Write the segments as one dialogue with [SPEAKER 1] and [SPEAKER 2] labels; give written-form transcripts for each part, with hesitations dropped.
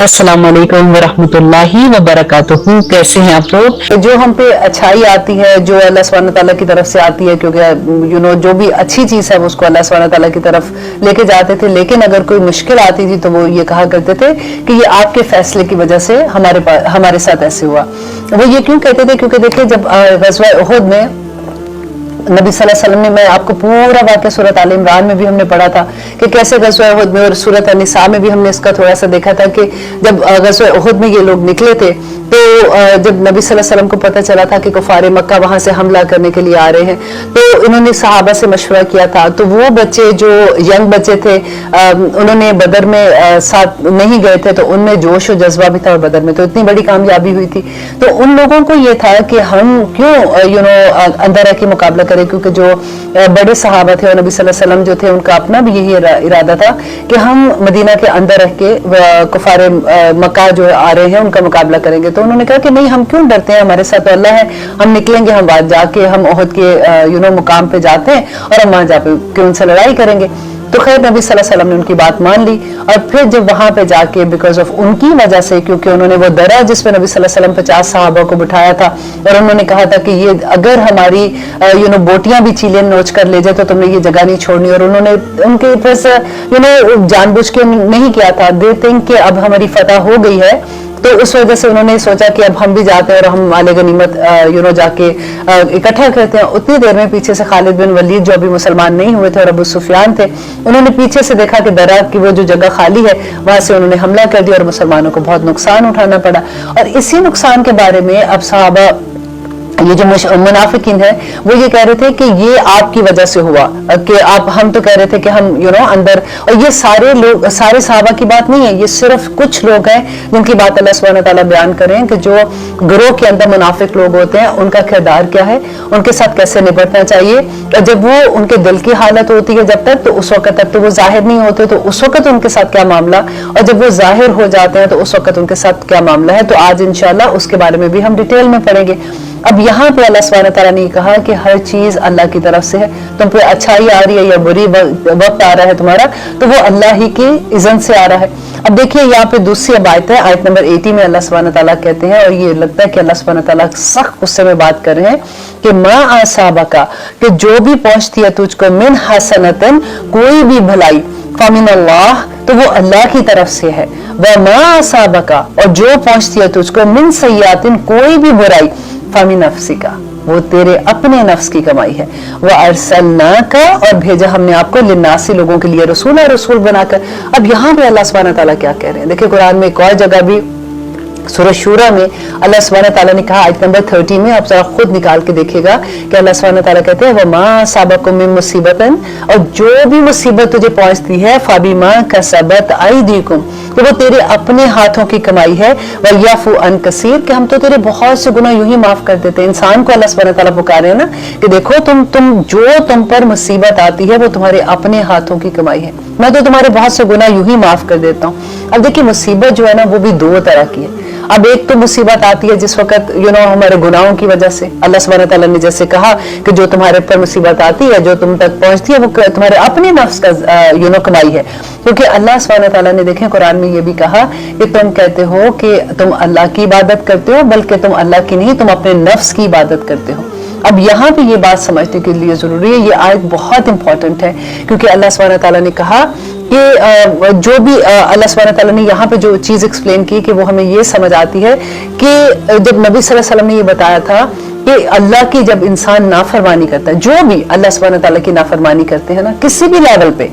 [SPEAKER 1] अस्सलाम वालेकुम वरहमतुल्लाहि वबरकातुहू। कैसे हैं आप लोग? जो हम पे अच्छाई आती है, जो अल्लाह सुब्हानहू तआला की तरफ से आती है, क्योंकि जो भी अच्छी चीज है वो उसको अल्लाह सुब्हानहू तआला की तरफ लेके जाते थे। लेकिन अगर कोई मुश्किल आती थी तो वो ये कहा करते थे कि ये आपके फैसले की वजह से हमारे साथ ऐसे हुआ। वो ये क्यों कहते थे? क्योंकि देखिए, जब ग़ज़वा उहुद में नबी सल्लल्लाहु अलैहि वसल्लम ने, मैं आपको पूरा वाक़या सूरत आल इमरान में भी हमने पढ़ा था कि कैसे ग़ज़वा उहुद में, और सूरत निसा में भी हमने इसका थोड़ा सा देखा था कि जब ग़ज़वा उहुद में ये लोग निकले थे तो जब नबी सल्लल्लाहु अलैहि वसल्लम को पता चला था कि कुफ़ार मक्का वहां से हमला करने के लिए आ रहे हैं, तो इन्होंने सहाबा से मशवरा किया था। तो वो बच्चे जो यंग बच्चे थे, उन्होंने बदर में साथ नहीं गए थे, तो उनमें जोश और जज्बा भी था, और बदर में तो इतनी बड़ी कामयाबी हुई थी। तो उन लोगों को ये था कि हम क्यों अंदर रह के मुकाबला करें, क्योंकि जो बड़े सहाबा थे और नबी सल्लल्लाहु अलैहि वसल्लम जो थे, उनका अपना भी यही इरादा था कि हम मदीना के अंदर रह के कुफ़ार मक्का जो आ रहे हैं उनका मुकाबला करेंगे। तो उन्होंने कहा कि नहीं, हम क्यों डरते हैं, हमारे साथ तो अल्लाह है, हम निकलेंगे, हम बात जाके हम उहुद के मुकाम पे जाते हैं और हम वहां जाके उनसे लड़ाई करेंगे। तो खैर नबी सल्लल्लाहु अलैहि वसल्लम ने उनकी बात मान ली, और फिर जब वहां पे जाके बिकॉज ऑफ उनकी वजह से, क्योंकि उन्होंने वो दरा जिसपे नबी सल्लल्लाहु अलैहि वसल्लम 50 सहाबा को बिठाया था, और उन्होंने कहा था कि ये अगर हमारी बोटियां भी चीलें नोच कर ले जाए तो तुमने ये जगह नहीं छोड़नी, और उन्होंने उनके पास जानबूझ के नहीं किया था। दे थिंक कि अब हमारी फतह हो गई है, तो उस वजह से उन्होंने सोचा कि अब हम भी जाते हैं और हम माले गनीमत जाके इकट्ठा करते हैं। उतनी देर में पीछे से खालिद बिन वलीद, जो अभी मुसलमान नहीं हुए थे, और अबू सुफियान थे, उन्होंने पीछे से देखा कि दरा की वो जो जगह खाली है वहां से उन्होंने हमला कर दिया, और मुसलमानों को बहुत नुकसान उठाना पड़ा। और इसी नुकसान के बारे में अब सहाबा, ये जो मुनाफिकीन है, वो ये कह रहे थे कि ये आपकी वजह से हुआ, कि आप, हम तो कह रहे थे कि हम अंदर, और ये सारे लोग, सारे सहाबा की बात नहीं है, ये सिर्फ कुछ लोग हैं जिनकी बात अल्लाह सुब्हानहू तआला बयान करें कि जो गिरोह के अंदर मुनाफिक लोग होते हैं, उनका किरदार क्या है, उनके साथ कैसे निपटना चाहिए। और जब वो उनके दिल की हालत होती है जब तक, तो उस वक्त तक तो वो जाहिर नहीं होते, तो उस वक्त उनके साथ क्या मामला, और जब वो जाहिर हो जाते हैं तो उस वक्त उनके साथ क्या मामला है। तो आज इंशाअल्लाह उसके बारे में भी हम डिटेल में पढ़ेंगे। अब यहाँ पे अल्लाह सुब्हानहू तआला ने कहा कि हर चीज अल्लाह की तरफ से है, तुम पे अच्छाई आ रही है या बुरी वक्त आ रहा है तुम्हारा, तो वो अल्लाह ही की इज़्ज़त से आ रहा है। अब देखिए यहाँ पे दूसरी आयत है, आयत नंबर 80 में अल्लाह सुब्हानहू तआला कहते हैं, और ये लगता है कि अल्लाह सुब्हानहू तआला सख्त गुस्से में बात कर रहे हैं कि मा आसाबका, कि जो भी पहुंचती है तुझको, मिन हसनतन, कोई भी भलाई, फमिन अल्लाह, तो वो अल्लाह की तरफ से है, व मा आसाबका, और जो पहुंचती है तुझको, मिन सय्यातिन, कोई भी बुराई, फमिन नफ्सिका, वो तेरे अपने नफ्स की कमाई है। वह अरसलनाका, और भेजा हमने आपको लिन्नासी, लोगों के लिए, रसूल बनाकर। अब यहाँ पे अल्लाह सुब्हानहू तआला क्या कह रहे हैं? देखिए कुरान में एक और जगह भी, सूरह शूरा में अल्लाह सुब्हानहू तआला ने कहा, आयत नंबर 30 में, आप जरा खुद निकाल के देखिएगा कि अल्लाह सुब्हानहू तआला कहते हैं, वमा साबकुम मिन मुसीबतन, और जो भी मुसीबत तुझे पहुंचती है, फबिमा कसबत अयदीकुम, तो वो तेरे अपने हाथों की कमाई है, वयफू अन कसीर, कि हम तो तेरे बहुत से गुनाह यूं ही माफ कर देते हैं। इंसान को अल्लाह सुब्हानहू तआला पुकारे ना कि देखो तुम पर मुसीबत आती है वो तुम्हारे अपने हाथों की कमाई है, मैं तो तुम्हारे बहुत से गुनाह यूं ही माफ कर देता हूँ। अब देखिए मुसीबत जो है ना, वो भी दो तरह की है। अब एक तो मुसीबत आती है जिस वक्त हमारे गुनाहों की वजह से, अल्लाह सुब्हानहू तआला ने जैसे कहा कि जो तुम्हारे पर मुसीबत आती है, जो तुम तक पहुंचती है, वो तुम्हारे अपने नफ्स का कमाई है। क्योंकि अल्लाह सुब्हानहू तआला ने, देखें कुरान में ये भी कहा कि तुम कहते हो कि तुम अल्लाह की इबादत करते हो, बल्कि तुम अल्लाह की नहीं, तुम अपने नफ्स की इबादत करते हो। अब यहाँ पे ये बात समझने के लिए जरूरी है, ये आयत बहुत इंपॉर्टेंट है, क्योंकि अल्लाह सुब्हानहू तआला ने कहा कि जो भी अल्लाह सुब्हानहू तआला ने यहाँ पे जो चीज एक्सप्लेन की, कि वो हमें ये समझ आती है कि जब नबी सल्लल्लाहु अलैहि वसल्लम ने ये बताया था कि अल्लाह की जब इंसान नाफरमानी करता है, जो भी अल्लाह सुब्हानहू तआला की नाफरमानी करते हैं ना, किसी भी लेवल पे,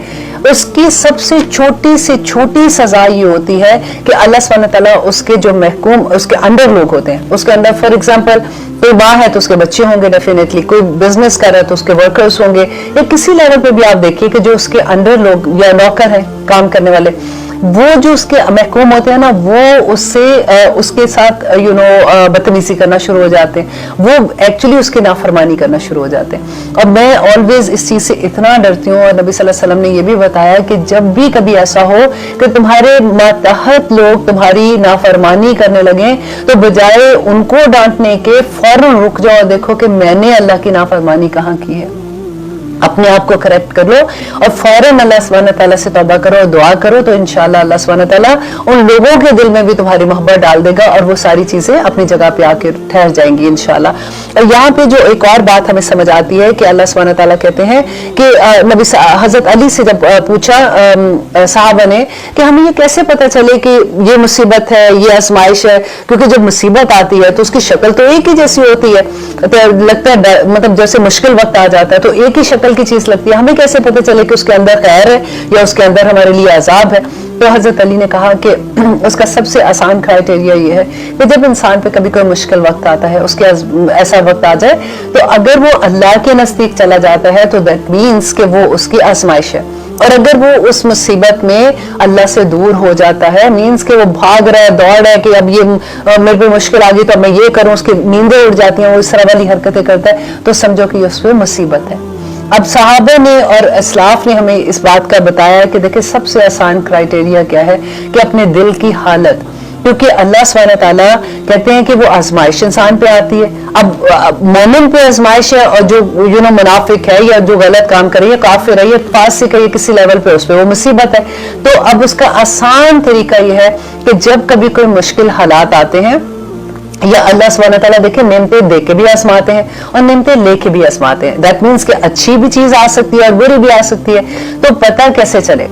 [SPEAKER 1] उसकी सबसे छोटी से छोटी सजा ये होती है कि अल्लाह सुब्हानहू तआला उसके जो महकूम, उसके अंडर लोग होते हैं, उसके अंदर, फॉर एग्जांपल कोई माँ है तो उसके बच्चे होंगे डेफिनेटली, कोई बिजनेस कर रहा है तो उसके वर्कर्स होंगे, या किसी लेवल पे भी आप देखिए कि जो उसके अंडर लोग या नौकर हैं, काम करने वाले, वो जो उसके महकूम होते हैं ना, वो उसके साथ बदतमीजी करना शुरू हो जाते हैं, वो एक्चुअली उसकी नाफरमानी करना शुरू हो जाते हैं। और मैं ऑलवेज इस चीज से इतना डरती हूँ, और नबी सल्लल्लाहु अलैहि वसल्लम ने ये भी बताया कि जब भी कभी ऐसा हो कि तुम्हारे मातहत लोग तुम्हारी नाफरमानी करने लगे, तो बजाय उनको डांटने के फौरन रुक जाओ और देखो कि मैंने अल्लाह की नाफरमानी कहाँ की है। अपने आप को करेक्ट कर लो और फौरन अल्लाह सुब्हानहू तआला से तौबा करो और दुआ करो, तो इंशाअल्लाह अल्लाह सुब्हानहू तआला उन लोगों के दिल में भी तुम्हारी मोहब्बत डाल देगा और वो सारी चीजें अपनी जगह पे आके ठहर जाएंगी इंशाअल्लाह। और यहाँ पे जो एक और बात हमें समझ आती है कि अल्लाह सुब्हानहू तआला कहते हैं कि नबी हजरत अली से जब पूछा साहबा ने कि हमें ये कैसे पता चले कि ये मुसीबत है, ये आजमाइश है, क्योंकि जब मुसीबत आती है तो उसकी शक्ल तो एक ही जैसी होती है, तो लगता है मतलब जैसे मुश्किल वक्त आ जाता है तो एक ही शक्ल की चीज लगती है, हमें कैसे पता चले कि उसके अंदर खैर है या उसके अंदर हमारे लिए अजाब है। तो हजरत अली ने कहा कि उसका सबसे आसान क्राइटेरिया ये है कि जब इंसान पे कभी कोई मुश्किल वक्त आता है, उसके ऐसा वक्त आ जाए तो अगर वो अल्लाह के नजदीक चला जाता है तो दैट मीन्स कि वो उसकी आजमाइश है, और अगर वो उस मुसीबत में अल्लाह से दूर हो जाता है, मीन्स कि वो भाग रहा है, दौड़ रहा है कि अब ये मेरे पे मुश्किल आ गई तो अब मैं ये करूं, उसकी नींदें उड़ जाती हैं, वो इस तरह वाली हरकतें करता है, तो समझो कि उस पर मुसीबत है। अब सहाबा ने और असलाफ ने हमें इस बात का बताया कि देखिए सबसे आसान क्राइटेरिया क्या है कि अपने दिल की हालत, क्योंकि अल्लाह सुब्हानहू तआला कहते हैं कि वो आजमाइश इंसान पे आती है। अब मोमिन पे आजमाइश है और जो मुनाफिक है या जो गलत काम करे या काफिर है या फासिक है, किसी लेवल पे उस पे वो मुसीबत है। तो अब उसका आसान तरीका ये है कि जब कभी कोई मुश्किल हालात आते हैं या अल्लाह सुब्हानहू तआला देखिए नेमते दे के भी आजमाते हैं और नेमते लेके भी आजमाते हैं, दैट मीन्स कि अच्छी भी चीज आ सकती है और बुरी भी आ सकती है। तो पता कैसे चले,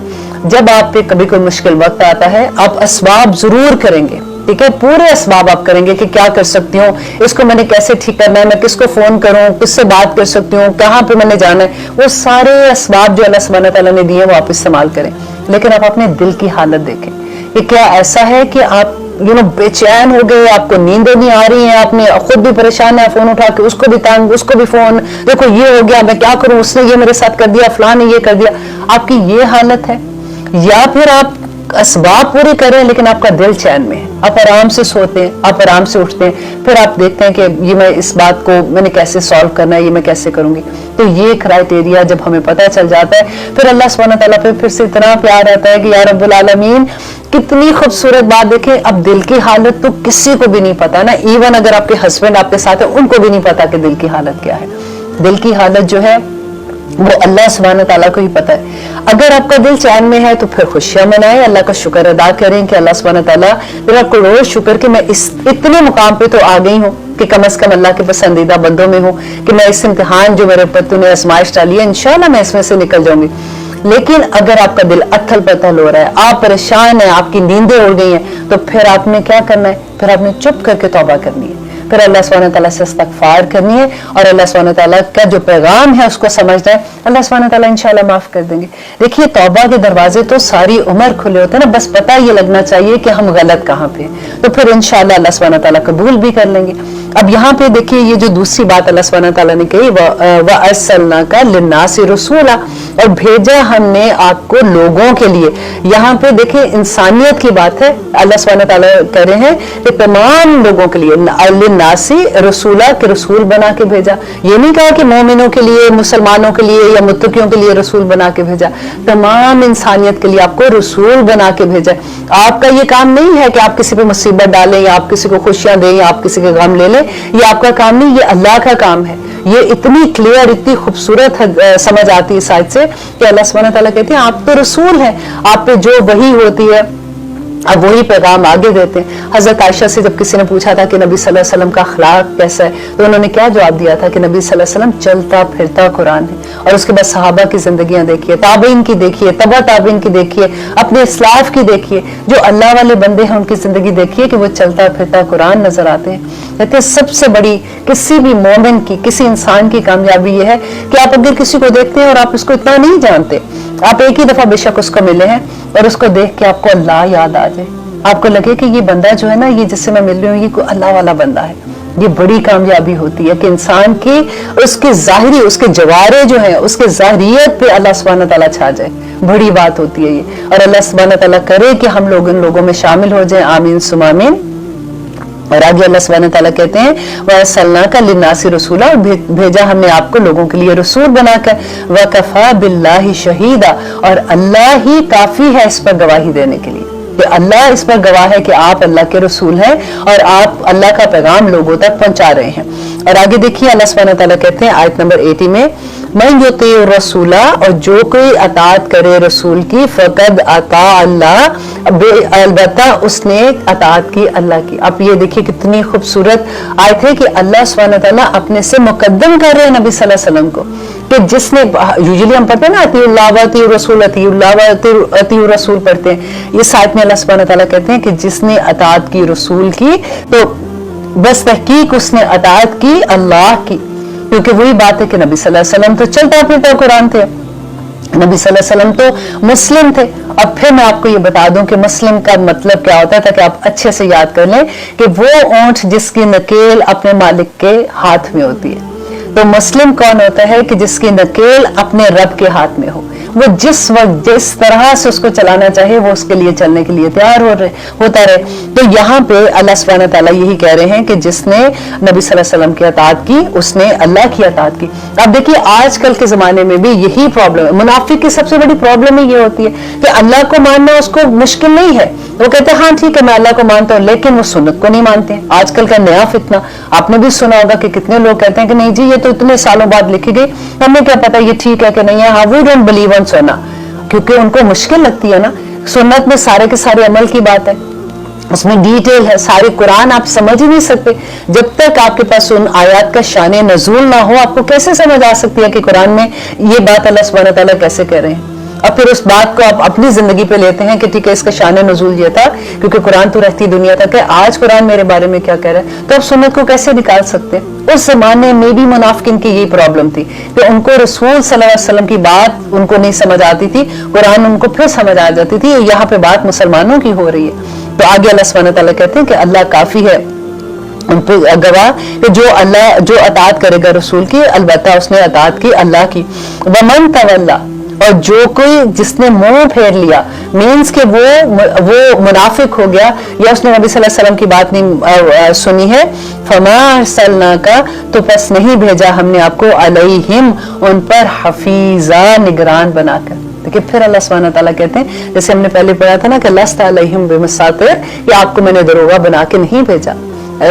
[SPEAKER 1] जब आप पे कभी कोई मुश्किल वक्त आता है आप असबाब जरूर करेंगे, ठीक है, पूरे असबाब आप करेंगे कि क्या कर सकती हूँ, इसको मैंने कैसे ठीक करना है, मैं किसको फोन करूँ, किससे बात कर सकती हूँ, कहाँ पे मैंने जाना है, वो सारे असबाब जो अल्लाह सुब्हानहू तआला ने दिए वो आप इस्तेमाल करें। लेकिन आप अपने दिल की हालत देखें कि क्या ऐसा है कि आप बेचैन हो गए, आपको नींदें नहीं आ रही हैं, आपने खुद भी परेशान है, फोन उठा के उसको भी तंग, उसको भी फोन, देखो ये हो गया, मैं क्या करूं, उसने ये मेरे साथ कर दिया, फलां ने ये कर दिया, आपकी ये हालत है। या फिर आप असबाब पूरे कर रहे हैं लेकिन आपका दिल चैन में है, आप आराम से सोते हैं, आप आराम से उठते हैं, फिर आप देखते हैं कि ये मैं इस बात को मैंने कैसे सॉल्व करना है, ये मैं कैसे करूंगी। तो ये क्राइटेरिया जब हमें पता चल जाता है, फिर अल्लाह सुब्हानहू तआला पे फिर से इतना प्यार आता है कि या रब्बुल आलमीन, कितनी खूबसूरत बात देखें। अब दिल की हालत तो किसी को भी नहीं पता ना, इवन अगर आपके हस्बैंड आपके साथ है उनको भी नहीं पता कि दिल की हालत क्या है। दिल की हालत जो है वो अल्लाह सुब्हानहू तआला को ही पता है। अगर आपका दिल चैन में है तो फिर खुशियां मनाएं, अल्लाह का शुक्र अदा करें कि अल्लाह सुब्हानहू तआला मेरा करोड़ शुक्र कि मैं इस इतने मुकाम पे तो आ गई हूँ कि कम से कम अल्लाह के पसंदीदा बंदों में हूँ, कि मैं इस इम्तिहान जो मेरे ऊपर तूने आजमाइश डाली है इंशाल्लाह मैं इसमें से निकल जाऊंगी। लेकिन अगर आपका दिल अथल पथल हो रहा है, आप परेशान हैं, आपकी नींदें उड़ गई हैं, तो फिर आपने क्या करना है, फिर आपने चुप करके तौबा करनी है, फिर अल्लाह सुब्हानहू तआला से इस्तगफार करनी है और अल्लाह सुब्हानहू तआला का जो पैगाम है उसको समझना है, अल्लाह सुब्हानहू तआला इंशाल्लाह माफ कर देंगे। देखिए तौबा के दरवाजे तो सारी उम्र खुले होते हैं ना, बस पता ये लगना चाहिए कि हम गलत कहाँ पे, तो फिर इंशाल्लाह अल्लाह सुब्हानहू तआला कबूल भी कर लेंगे। अब यहाँ पे देखिए ये जो दूसरी बात अल्लाह सुब्हानहू तआला ने कही, व अर्सलनाका लिन्नासि रसूला, और भेजा हमने आपको लोगों के लिए। यहाँ पे देखिए इंसानियत की बात है, अल्लाह सुब्हानहू तआला कह रहे हैं कि तमाम लोगों के लिए लिन्नासि रसूला के रसूल बना के भेजा। ये नहीं कहा कि मोमिनों के लिए, मुसलमानों के लिए या मुत्तकियों के लिए रसूल बना के भेजा, तमाम इंसानियत के लिए आपको रसूल बना के भेजा। आपका ये काम नहीं है कि आप किसी पे मुसीबत डालें या आप किसी को खुशियां दें या आप किसी के गम ले लें, ये आपका काम नहीं, ये अल्लाह का काम है। ये इतनी क्लियर, इतनी खूबसूरत समझ आती है साइड से कि अल्लाह सुब्हानहू तआला कहते हैं आप तो रसूल हैं, आप पे जो वही होती है अब वही पैगाम आगे देते हैं। हजरत आयशा से जब किसी ने पूछा था कि नबी सल्लल्लाहु अलैहि वसल्लम का अखलाक कैसा है, तो उन्होंने क्या जवाब दिया था कि नबी सल्लल्लाहु अलैहि वसल्लम चलता फिरता कुरान है। और उसके बाद सहाबा की जिंदगियां देखिए, ताबईन की देखिए, तबा ताबईन की देखिए, अपने इस्लाफ की देखिए, जो अल्लाह वाले बंदे हैं उनकी जिंदगी देखिए कि वो चलता फिरता कुरान नजर आते हैं। कहते हैं सबसे बड़ी किसी भी मोमिन की, किसी इंसान की कामयाबी ये है कि आप अगर किसी को देखते हैं और आप उसको इतना नहीं जानते, आप एक ही दफा बेशक उसको मिले हैं और उसको देख के आपको अल्लाह याद आ जाए, आपको लगे कि ये बंदा जो है ना, ये जिससे मैं मिल रही हूँ ये कोई अल्लाह वाला बंदा है, ये बड़ी कामयाबी होती है कि इंसान की उसके जाहिरी, उसके जवारे जो है, उसके जाहिरियत पे अल्लाह सुब्हानहू तआला छा जाए, बड़ी बात होती है ये। और अल्लाह सुब्हानहू तआला करे कि हम लोग इन लोगों में शामिल हो जाए, आमीन सुम आमीन। और आगे अल्लाह सुब्हानहू तआला कहते हैं वअर्सलनाका लिन्नासि रसूला, और भेजा हमने आपको लोगों के लिए रसूल बनाकर, वकफा बिल्लाहि शहीदा, और अल्लाह ही काफी है इस पर गवाही देने के लिए। کہ اللہ اس پر گواہ ہے کہ آپ اللہ کے رسول ہیں اور آپ اللہ کا پیغام لوگوں تک پہنچا رہے ہیں. اور آگے دیکھیے اللہ سبحانہ تعالیٰ کہتے ہیں آیت نمبر 80 میں من یطیع الرسول، اور جو کوئی اطاعت کرے رسول کی، فقد اطاع اللہ، البتہ اس نے اطاعت کی اللہ کی. اب یہ دیکھیے کتنی خوبصورت آیت ہے کہ اللہ سبحانہ تعالیٰ اپنے سے مقدم کر رہے ہیں نبی صلی اللہ علیہ وسلم کو، کہ جس نے یوزلی ہم پڑھتے ہیں نا اطیع اللہ و اطیع الرسول، اطیع اللہ و اطیع الرسول پڑھتے ہیں. اس آیت میں اللہ سبحانہ تعالیٰ کہتے ہیں کہ جس نے اطاعت کی رسول کی تو بس تحقیق اس نے اطاعت کی اللہ کی. کیونکہ وہی بات ہے کہ نبی صلی اللہ علیہ وسلم تو چلتا پھرتا قرآن تھے، نبی صلی اللہ علیہ وسلم تو مسلم تھے. اب پھر میں آپ کو یہ بتا دوں کہ مسلم کا مطلب کیا ہوتا تھا، کہ آپ اچھے سے یاد کر لیں کہ وہ اونٹ جس کی نکیل اپنے مالک کے ہاتھ میں ہوتی ہے. تو مسلم کون ہوتا ہے کہ جس کی نکیل اپنے رب کے ہاتھ میں ہو، وہ جس وقت جس طرح سے اس کو چلانا چاہے وہ اس کے لیے چلنے کے لیے تیار ہوتا رہے. تو یہاں پہ اللہ سبحانہ تعالیٰ یہی کہہ رہے ہیں کہ جس نے نبی صلی اللہ علیہ وسلم کی اطاعت کی اس نے اللہ کی اطاعت کی. اب دیکھیے آج کل کے زمانے میں بھی یہی پرابلم ہے. منافق کی سب سے بڑی پرابلم ہی یہ ہوتی ہے کہ اللہ کو ماننا اس کو مشکل نہیں ہے، وہ کہتے ہیں ہاں ٹھیک ہے میں اللہ کو مانتا ہوں، لیکن وہ سنت کو نہیں مانتے ہیں. آج کل کا نیا فتنہ آپ نے بھی سنا ہوگا کہ کتنے لوگ کہتے ہیں کہ نہیں جی یہ تو اتنے سالوں بعد لکھی گئی، ہمیں کیا پتا یہ ٹھیک ہے کہ نہیں ہے. ہاں وی ڈونٹ بلیو آن سننا، کیونکہ ان کو مشکل لگتی ہے نا. سنت میں سارے کے سارے عمل کی بات ہے، اس میں ڈیٹیل ہے. سارے قرآن آپ سمجھ ہی نہیں سکتے جب تک آپ کے پاس ان آیات کا شان نزول نہ ہو. آپ کو کیسے سمجھ آ سکتی ہے کہ قرآن میں یہ بات اللہ سبحانہ تعالیٰ کیسے کہہ رہے ہیں، اور پھر اس بات کو آپ اپنی زندگی پہ لیتے ہیں کہ ٹھیک ہے اس کا شان نزول یہ تھا کیونکہ قرآن تو رہتی دنیا تک ہے، آج قرآن میرے بارے میں کیا کہہ رہا ہے. تو آپ سنت کو کیسے نکال سکتے ہیں؟ اس زمانے میں بھی منافقین کی یہی پرابلم تھی کہ ان کو رسول صلی اللہ علیہ وسلم کی بات ان کو نہیں سمجھ آتی تھی، قرآن ان کو پھر سمجھ آ جاتی تھی. یہاں پہ بات مسلمانوں کی ہو رہی ہے. تو آگے اللہ سبحانہ تعالیٰ کہتے ہیں کہ اللہ کافی ہے ان پہ گواہ کہ جو اطاعت کرے گا رسول کی البتہ اس نے اطاعت کی اللہ کی. ومن تولا، اور جو کوئی جس نے منہ پھیر لیا، مینس کہ وہ منافق ہو گیا یا اس نے نبی صلی اللہ علیہ وسلم کی بات نہیں سنی ہے. فما ارسلناک، تو پس نہیں بھیجا ہم نے آپ کو علیہم ان پر حفیظا، نگران بنا کر. دیکھیں پھر اللہ سبحانہ تعالیٰ کہتے ہیں جیسے ہم نے پہلے پڑھا تھا نا کہ لست علیہم بمساطر، کہ آپ کو میں نے دروغہ بنا کے نہیں بھیجا.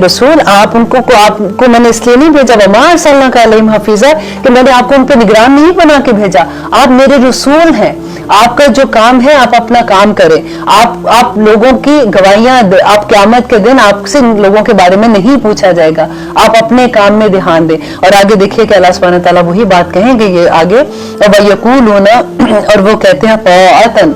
[SPEAKER 1] رسول آپ کو میں نے اس لیے نہیں بھیجا وما ارسلناک علیہم حفیظا، کہ میں نے آپ کو ان پہ نگران نہیں بنا کے بھیجا. آپ میرے رسول ہیں، آپ کا جو کام ہے آپ اپنا کام کریں. آپ لوگوں کی گواہیاں، آپ قیامت کے دن آپ سے لوگوں کے بارے میں نہیں پوچھا جائے گا، آپ اپنے کام میں دھیان دیں. اور آگے دیکھیے کہ اللہ سبحانہ تعالیٰ وہی بات کہیں گے یہ آگے، وَيَقُولُونَ، اور وہ کہتے ہیں طاعتاً.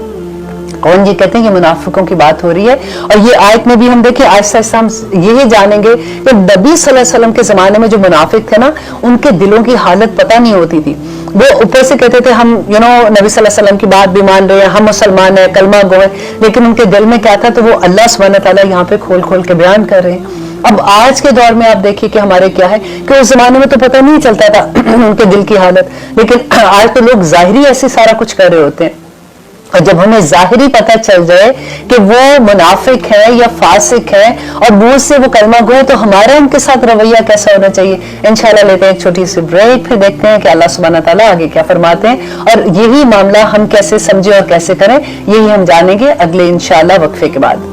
[SPEAKER 1] کون یہ کہتے ہیں؟ یہ منافقوں کی بات ہو رہی ہے. اور یہ آیت میں بھی ہم دیکھیں آہستہ آہستہ ہم یہی جانیں گے کہ نبی صلی اللہ علیہ وسلم کے زمانے میں جو منافق تھے نا ان کے دلوں کی حالت پتہ نہیں ہوتی تھی. وہ اوپر سے کہتے تھے ہم نبی صلی اللہ علیہ وسلم کی بات بھی مان رہے ہیں، ہم مسلمان ہیں، کلمہ گو ہیں، لیکن ان کے دل میں کیا تھا تو وہ اللہ سبحانہ تعالیٰ یہاں پہ کھول کھول کے بیان کر رہے ہیں. اب آج کے دور میں آپ دیکھیے کہ ہمارے کیا ہے کہ اس زمانے میں تو پتہ نہیں چلتا تھا ان کے دل کی حالت، لیکن آج تو لوگ ظاہری ایسے سارا کچھ کر رہے ہوتے ہیں. اور جب ہمیں ظاہری پتہ چل جائے کہ وہ منافق ہے یا فاسق ہے اور منہ سے وہ کلمہ گو، تو ہمارا ان کے ساتھ رویہ کیسا ہونا چاہیے. انشاءاللہ لیتے ہیں ایک چھوٹی سی بریک، پھر دیکھتے ہیں کہ اللہ سبحانہ تعالیٰ آگے کیا فرماتے ہیں اور یہی معاملہ ہم کیسے سمجھیں اور کیسے کریں، یہی ہم جانیں گے اگلے انشاءاللہ وقفے کے بعد.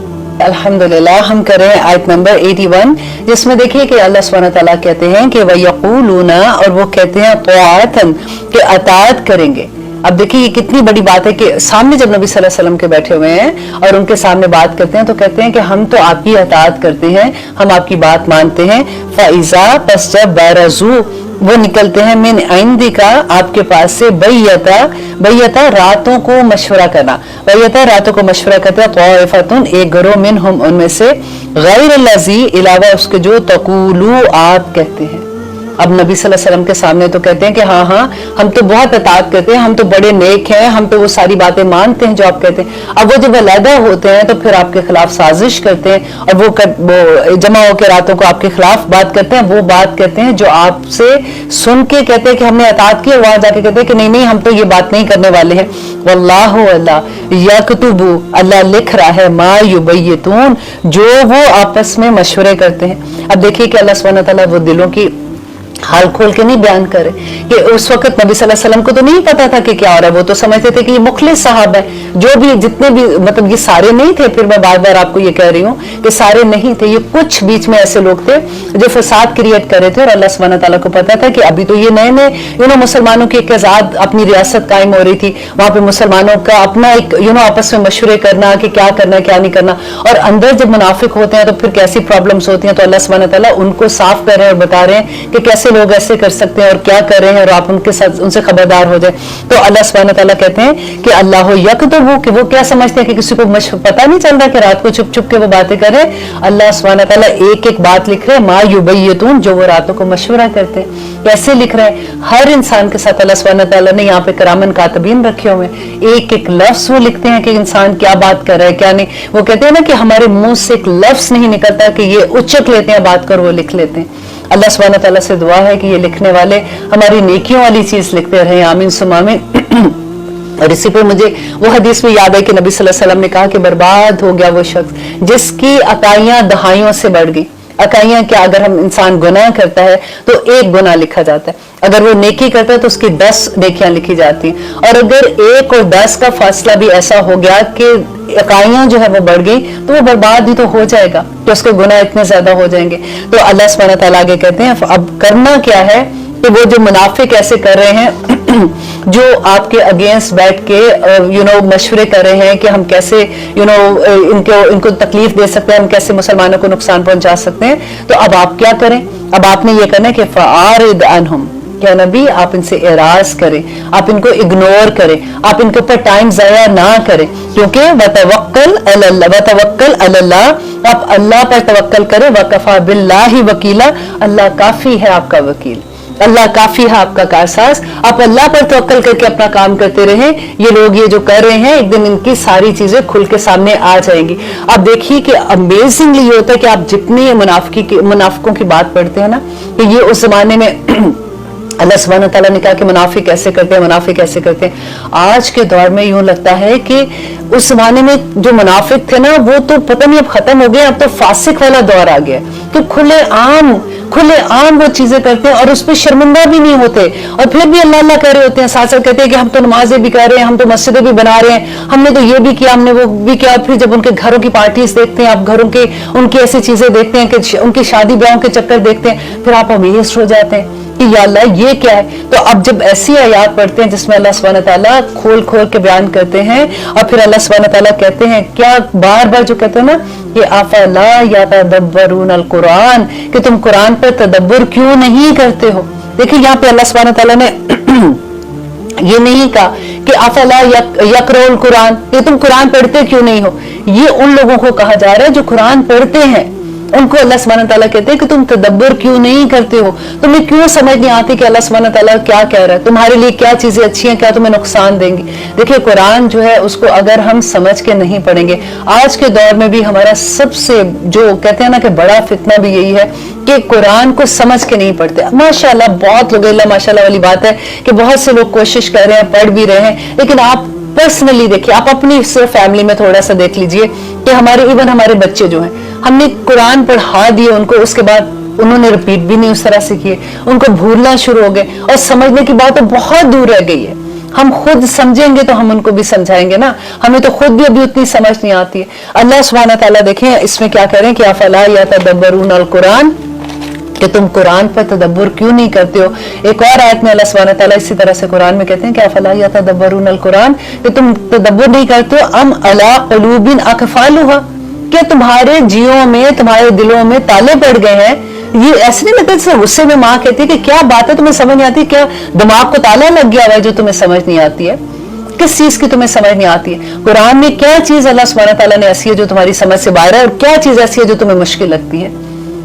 [SPEAKER 1] الحمدللہ ہم کریں آیت نمبر 81، جس میں دیکھیے کہ اللہ سبحانہ تعالیٰ کہتے ہیں کہ وَيَقُولُونَ، اور وہ کہتے ہیں طاعتاً، کہ اطاعت کریں گے. اب دیکھیے یہ کتنی بڑی بات ہے کہ سامنے جب نبی صلی اللہ علیہ وسلم کے بیٹھے ہوئے ہیں اور ان کے سامنے بات کرتے ہیں تو کہتے ہیں کہ ہم تو آپ کی اطاعت کرتے ہیں، ہم آپ کی بات مانتے ہیں. فَإِذَا، پس جب بَرَزُوا، وہ نکلتے ہیں، من عندک، آپ کے پاس سے، بیتا راتوں کو مشورہ کرنا، بیتا راتوں کو مشورہ کرتے ہیں، طائفتun، ایک گروہ، منہم، ان میں سے، غیر الذی، علاوہ اس کے جو، تقولو، آپ کہتے ہیں. اب نبی صلی اللہ علیہ وسلم کے سامنے تو کہتے ہیں کہ ہاں ہم تو بہت اطاعت کرتے ہیں، ہم تو بڑے نیک ہیں، ہم تو وہ ساری باتیں مانتے ہیں جو آپ کہتے ہیں. اب وہ جب علیحدہ ہوتے ہیں تو پھر آپ کے خلاف سازش کرتے ہیں اور وہ جمع ہو کے راتوں کو آپ کے خلاف بات کرتے ہیں. وہ بات کرتے ہیں جو آپ سے سن کے کہتے ہیں کہ ہم نے اطاعت کی، اور وہاں جا کے کہتے ہیں کہ نہیں ہم تو یہ بات نہیں کرنے والے ہیں. واللہ، اللہ، یکتب، اللہ لکھ رہا ہے، ما یبیتون، جو وہ آپس میں مشورے کرتے ہیں. اب دیکھیے کہ اللہ سبحانہ تعالیٰ وہ دلوں کی हाल खोल के नहीं बयान करे कि उस वक्त नबी सल्लल्लाहु अलैहि वसल्लम को तो नहीं पता था कि क्या हो रहा है, वो तो समझते थे कि ये मुखलिस साहब है, जो भी जितने भी मतलब ये सारे नहीं थे, फिर मैं बार बार आपको ये कह रही हूँ कि सारे नहीं थे, ये कुछ बीच में ऐसे लोग थे जो फसाद क्रिएट कर रहे थे, और अल्लाह सुब्हानहू तआला को पता था कि अभी तो ये नए नए मुसलमानों की एक आजाद अपनी रियासत कायम हो रही थी, वहां पे मुसलमानों का अपना एक आपस में मशवरे करना कि क्या करना है क्या नहीं करना, और अंदर जब मुनाफिक होते हैं तो फिर कैसी प्रॉब्लम्स होती हैं, तो अल्लाह सुब्हानहू तआला उनको साफ कर रहे हैं और बता रहे हैं कि कैसे लोग ऐसे कर सकते हैं और क्या कर रहे हैं, और आप उनके साथ उनसे खबरदार हो जाए। तो अल्लाह सुब्हानहू तआला कहते हैं कि अल्लाह यक्तुबु, कि वो क्या समझते हैं कि किसी को पता नहीं चल रहा कि रात को चुप चुप के वो बातें कर रहे हैं। अल्लाह सुब्हानहू तआला एक एक बात लिख रहे हैं, मा युबय्यतून, जो वो रातों को मशवरा करते हैं, कैसे लिख रहे हैं। हर इंसान के साथ अल्लाह सुब्हानहू तआला ने यहाँ पे करामन कातिबीन रखे हुए हैं, एक एक लफ्ज वो लिखते हैं कि इंसान क्या बात कर रहा है क्या नहीं। वो कहते हैं ना कि हमारे मुंह से एक लफ्ज नहीं निकलता कि ये उचक लेते हैं बात कर, वो लिख लेते हैं। अल्लाह सुब्हानहू तआला से दुआ है कि ये लिखने वाले हमारी नेकियों वाली चीज लिखते रहे, आमीन सुम्मा आमीन। और इसी पे मुझे वो हदीस में याद है कि नबी सल्लल्लाहु अलैहि वसल्लम ने कहा कि बर्बाद हो गया वो शख्स जिसकी अकाइयां दहाइयों से बढ़ गई। अकाइयां क्या, अगर हम इंसान गुनाह करता है तो एक गुनाह लिखा जाता है, अगर वो नेकी करता है तो उसकी 10 नेकियां लिखी जाती हैं, और अगर 1 और 10 का फासला भी ऐसा हो गया कि इकाइयां जो है वो बढ़ गई तो वो बर्बाद ही तो हो जाएगा, कि उसके गुनाह इतने ज्यादा हो जाएंगे। तो अल्लाह सुब्हानहू तआला आगे कहते हैं अब करना क्या है कि वो जो मुनाफिक ऐसे कर रहे हैं जो आपके अगेंस्ट बैठ के मशवरे कर रहे हैं कि हम कैसे इनको तकलीफ दे सकते हैं, हम कैसे मुसलमानों को नुकसान पहुंचा सकते हैं, तो अब आप क्या करें, अब आपने ये करना है कि फ़आरिद अन्हुम, क्या नबी आप इनसे एराज करें, आप इनको इग्नोर करें, आप इनके ऊपर टाइम जाया ना करें, क्योंकि वतवक्कल अलल्लाह, आप अल्लाह पर तवक्कल करें, वकफा बिल्लाहि वकीला, अल्लाह काफी है आपका वकील, अल्लाह काफी है आपका कारसाज। आप अल्लाह पर तवक्कल करके अपना काम करते रहें। ये लोग ये जो कर रहे हैं एक दिन इनकी सारी चीजें खुल के सामने आ जाएंगी। आप देखिए कि अमेजिंगली ये होता है कि आप जितनी मुनाफिकों की बात पढ़ते हैं ना, कि ये उस जमाने में अल्लाह सुब्हानहू तआला ने कहा कि मुनाफिक ऐसे करते हैं, मुनाफिक ऐसे करते हैं। आज के दौर में यूं लगता है कि उस जमाने में जो मुनाफिक थे ना वो तो पता नहीं अब खत्म हो गए, अब तो फासिक वाला दौर आ गया, तो खुले आम वो चीजें करते हैं और उस पर शर्मिंदा भी नहीं होते, और फिर भी अल्लाह अल्लाह कर रहे होते हैं, साथ साथ कहते हैं कि हम तो नमाजें भी कर रहे हैं, हम तो मस्जिदें भी बना रहे हैं, हमने तो ये भी किया, हमने वो भी किया। फिर जब उनके घरों की पार्टीज देखते हैं, आप घरों के उनकी ऐसी चीजें देखते हैं कि उनकी शादी ब्याहों के चक्कर देखते हैं, फिर आप अमेज़्ड हो जाते हैं कि या अल्लाह ये क्या है। तो अब जब ऐसी आयात पढ़ते हैं जिसमें अल्लाह सुब्हानहू तआला खोल खोल के बयान करते हैं, और फिर अल्लाह सुब्हानहू तआला कहते हैं क्या, बार बार जो कहते हैं ना कि अफला यतदब्बरून अल कुरान, कि तुम कुरान पर तदब्बर क्यों नहीं करते हो। देखिए यहाँ पे अल्लाह सुब्हानहू तआला ने ये नहीं कहा कि अफला यकरउल कुरान, ये तुम कुरान पढ़ते क्यों नहीं हो। ये उन लोगों को कहा जा रहा है जो कुरान पढ़ते हैं, उनको अल्लाह सुब्हानहू तआला कहते हैं कि तुम तदब्बर क्यों नहीं करते हो, तुम्हें क्यों समझ नहीं आती कि अल्लाह सुब्हानहू तआला क्या कह रहा है, तुम्हारे लिए क्या चीजें अच्छी हैं, क्या तुम्हें नुकसान देंगी। देखिए कुरान जो है उसको अगर हम समझ के नहीं पढ़ेंगे, आज के दौर में भी हमारा सबसे जो कहते हैं ना कि बड़ा फितना भी यही है कि कुरान को समझ के नहीं पढ़ते। माशाअल्लाह बहुत लोग, अल्लाह माशाअल्लाह वाली बात है कि बहुत से लोग कोशिश कर रहे हैं, पढ़ भी रहे हैं, लेकिन आप पर्सनली देखिए, आप अपनी फैमिली में थोड़ा सा देख लीजिए कि हमारे बच्चे जो हैं, हमने कुरान पढ़ा दिए उनको, उसके बाद उन्होंने रिपीट भी नहीं उस तरह से किए, उनको भूलना शुरू हो गए, और समझने की बात तो बहुत दूर रह गई है। हम खुद समझेंगे तो हम उनको भी समझाएंगे ना, हमें तो खुद भी अभी उतनी समझ नहीं आती है। अल्लाह सुब्हानहू तआला देखें इसमें क्या करें कि अफला यतदब्बरून अल कुरान, कि तुम कुरान पर तदब्बर क्यों नहीं करते हो। एक और आयत में अल्लाह सुब्हानहू तआला इसी तरह से कुरान में कहते हैं कि अफला यतदब्बरून अल कुरान, कि तुम तदब्बर नहीं करते हो, अम अला कुलूबिन अकफालुहा, क्या तुम्हारे जियों में, तुम्हारे दिलों में ताले पड़ गए हैं। ये ऐसे नहीं लगता जैसे गुस्से में माँ कहती है कि क्या बात है तुम्हें समझ नहीं आती, क्या दिमाग को ताला लग गया हुआ है जो तुम्हें समझ नहीं आती है, किस चीज की तुम्हें समझ नहीं आती है। कुरान में क्या चीज अल्लाह सुब्हानहू तआला ने ऐसी है जो तुम्हारी समझ से बाहर है, और क्या चीज ऐसी है जो तुम्हें मुश्किल लगती है,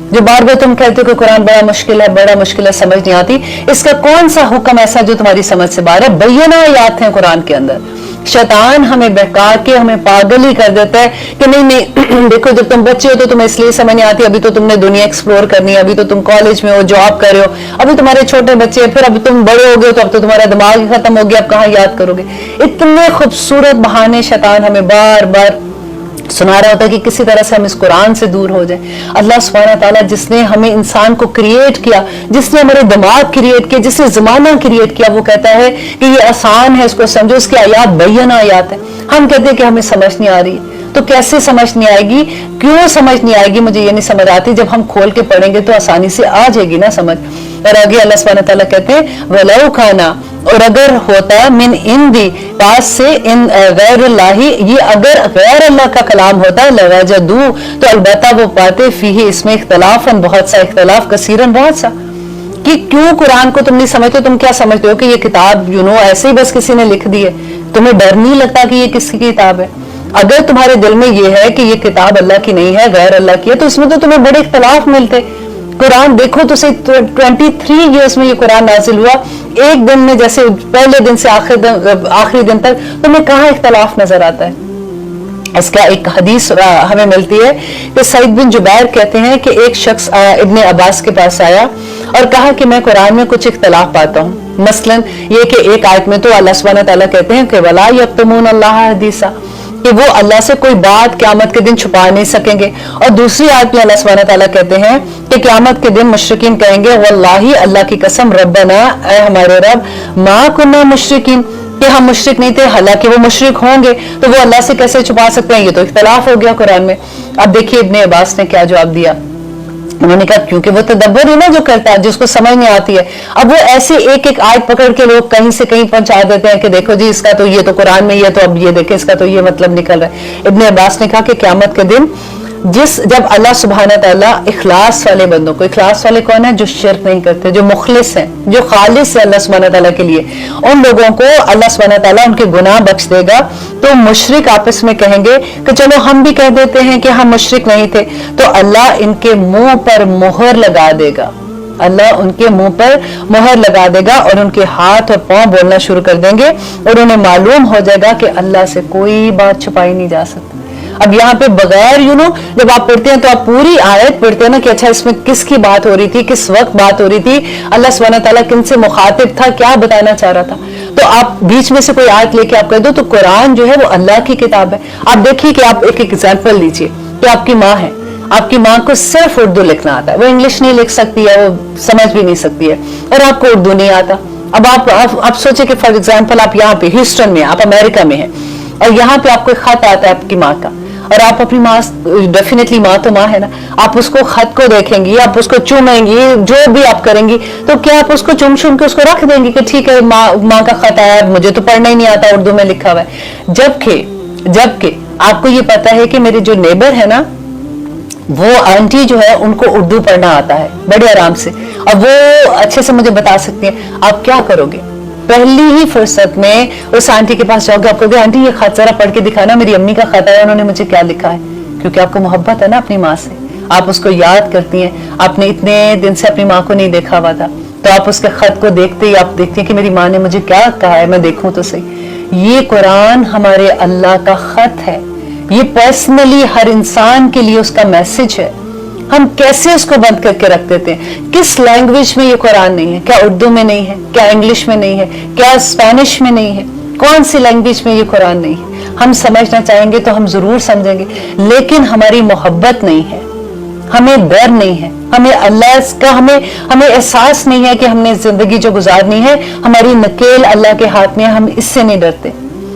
[SPEAKER 1] जो बार बार तुम कहते हो कि कुरान बड़ा मुश्किल है, समझ नहीं आती। इसका कौन सा हुक्म ऐसा जो तुम्हारी समझ से बाहर है। बैयना आयात हैं कुरान के अंदर। शैतान हमें बहका के हमें पागल ही कर देता है कि नहीं देखो जब तुम बच्चे हो तो तुम्हें इसलिए समझ नहीं आती, अभी तो तुमने दुनिया एक्सप्लोर करनी है, अभी तो तुम कॉलेज में हो, जॉब कर रहे हो, अभी तुम्हारे छोटे बच्चे हैं, फिर अभी तुम बड़े हो गए तो अब तो तुम्हारा दिमाग ही खत्म हो गया, अब कहाँ याद करोगे। इतने खूबसूरत बहाने शैतान हमें बार बार सुना रहा होता है कि किसी तरह से हम इस कुरान से दूर हो जाएं। अल्लाह सुब्हानहू तआला जिसने हमें इंसान को क्रिएट किया, जिसने हमारे दिमाग क्रिएट किया, जिसने जमाना क्रिएट किया, वो कहता है कि ये आसान है, इसको समझो, इसकी आयात बैयना आयात है। हम कहते हैं कि हमें समझ नहीं आ रही, तो कैसे समझ नहीं आएगी, क्यों समझ नहीं आएगी, मुझे ये नहीं समझ आती। जब हम खोल के पढ़ेंगे तो आसानी से आ जाएगी ना समझ। और आगे अल्लाह सुब्हानहू तआला कहते हैं वलौ खाना, और अगर होता मिन इंदी, पास से इन गैरुल्लाही, ये अगर गैर अल्लाह का कलाम होता लवजदू, तो अलबत्ता वो पाते फीही, इसमें इख्तलाफन, बहुत सा इख्तलाफ, कसीरन, बहुत सा। कि क्यों कुरान को तुम नहीं समझते, तुम क्या समझते हो कि ये किताब ऐसे ही बस किसी ने लिख दी है, तुम्हें डर नहीं लगता कि ये किसकी किताब है? अगर तुम्हारे दिल में ये है कि ये किताब अल्लाह की नहीं है, गैर अल्लाह की है, तो इसमें तो तुम्हें बड़े इख्तलाफ मिलते। कुरान देखो तो सही, 23 ईयर्स में ये कुरान नाजिल हुआ, एक दिन में, जैसे पहले दिन से आखिरी दिन तक तुम्हें कहाँ इख्तलाफ नजर आता है? इसका एक हदीस हमें मिलती है कि सईद बिन जुबैर कहते हैं कि एक शख्स इब्ने अब्बास के पास आया और कहा कि मैं कुरान में कुछ इख्तलाफ पाता हूँ। मसलन ये कि एक आयत में तो अल्लाह सुब्हानहू तआला कहते हैं कि वला यक्तमून अल्लाह हदीसा, कि वो अल्लाह से कोई बात क़यामत के दिन छुपा नहीं सकेंगे। और दूसरी आयत में अल्लाह सुब्हानहू तआला कहते हैं कि क़यामत के दिन मुशरिकीन कहेंगे वल्लाही, अल्लाह की कसम, रब्बना, ऐ हमारे रब, मा कुन्ना मुशरिकीन, कि हम मुशरिक नहीं थे, हालांकि वो मुशरिक होंगे, तो वो अल्लाह से कैसे छुपा सकते हैं? ये तो इख्तलाफ हो गया कुरान में। अब देखिए इब्ने अब्बास ने क्या जवाब दिया। उन्होंने कहा क्योंकि वो तदब्बर है ना जो करता है, जिसको समझ नहीं आती है। अब वो ऐसे एक एक आयत पकड़ के लोग कहीं से कहीं पहुंचा देते हैं कि देखो जी इसका तो ये तो कुरान में, ये तो अब ये देखे इसका तो ये मतलब निकल रहा है। इब्ने अब्बास ने कहा कि क़यामत के दिन जब अल्लाह सुब्हानहू तआला इखलास वाले बंदों को, इखलास वाले कौन है? जो शिर्क नहीं करते, जो मुखलिस हैं, जो खालिस है अल्लाह सुब्हानहू तआला के लिए, उन लोगों को अल्लाह सुब्हानहू तआला उनके गुनाह बख्श देगा। तो मुशरिक आपस में कहेंगे कि चलो हम भी कह देते हैं कि हम मुशरिक नहीं थे, तो अल्लाह इनके मुंह पर मोहर लगा देगा, अल्लाह उनके मुंह पर मोहर लगा देगा और उनके हाथ और पांव बोलना शुरू कर देंगे और उन्हें मालूम हो जाएगा कि अल्लाह से कोई बात छुपाई नहीं जा सकती। अब यहाँ पे बगैर जब आप पढ़ते हैं तो आप पूरी आयत पढ़ते हैं ना कि अच्छा इसमें किसकी बात हो रही थी, किस वक्त बात हो रही थी, अल्लाह सुब्हानहू तआला किनसे मुखातिब था, क्या बताना चाह रहा था। तो आप बीच में से कोई आयत लेके आप कह दो तो कुरान जो है वो अल्लाह की किताब है। आप देखिए कि आप एक एग्जाम्पल लीजिए कि आपकी माँ है, आपकी माँ को सिर्फ उर्दू लिखना आता है, वो इंग्लिश नहीं लिख सकती है, वो समझ भी नहीं सकती है, और आपको उर्दू नहीं आता। अब आप सोचे कि फॉर एग्जाम्पल आप यहाँ पे ह्यूस्टन में, आप अमेरिका में हैं और यहाँ पे आपको खत आता है आपकी माँ का, और आप अपनी माँ, डेफिनेटली माँ तो माँ है ना, आप उसको खत को देखेंगी, आप उसको चूमेंगी, जो भी आप करेंगी, तो क्या आप उसको चूम के उसको रख देंगी कि ठीक है माँ का खत आया, मुझे तो पढ़ना ही नहीं आता, उर्दू में लिखा हुआ है। जबकि आपको ये पता है कि मेरे जो नेबर है ना, वो आंटी जो है उनको उर्दू पढ़ना आता है बड़े आराम से, और वो अच्छे से मुझे बता सकती हैं। आप क्या करोगे? पहली ही फुर्सत में उस आंटी के पास जाओगे, आप कहोगे आंटी ये खत जरा पढ़ के दिखाना, मेरी अम्मी का खत आया, उन्होंने मुझे क्या लिखा है। क्योंकि आपको मोहब्बत है ना अपनी माँ से, आप उसको याद करती हैं, आपने इतने दिन से अपनी माँ को नहीं देखा हुआ था, तो आप उसके खत को देखते ही आप देखती हैं कि मेरी माँ ने मुझे क्या कहा है, मैं देखूं तो सही। ये कुरान हमारे अल्लाह का खत है, ये पर्सनली हर इंसान के लिए उसका मैसेज है। हम कैसे उसको बंद करके रख देते हैं? किस लैंग्वेज में ये कुरान नहीं है? क्या उर्दू में नहीं है? क्या इंग्लिश में नहीं है? क्या स्पेनिश में नहीं है? कौन सी लैंग्वेज में ये कुरान नहीं है? हम समझना चाहेंगे तो हम जरूर समझेंगे, लेकिन हमारी मोहब्बत नहीं है, हमें डर नहीं है, हमें अल्लाह का हमें एहसास नहीं है कि हमने जिंदगी जो गुजारनी है हमारी नकेल अल्लाह के हाथ में, हम इससे नहीं डरते।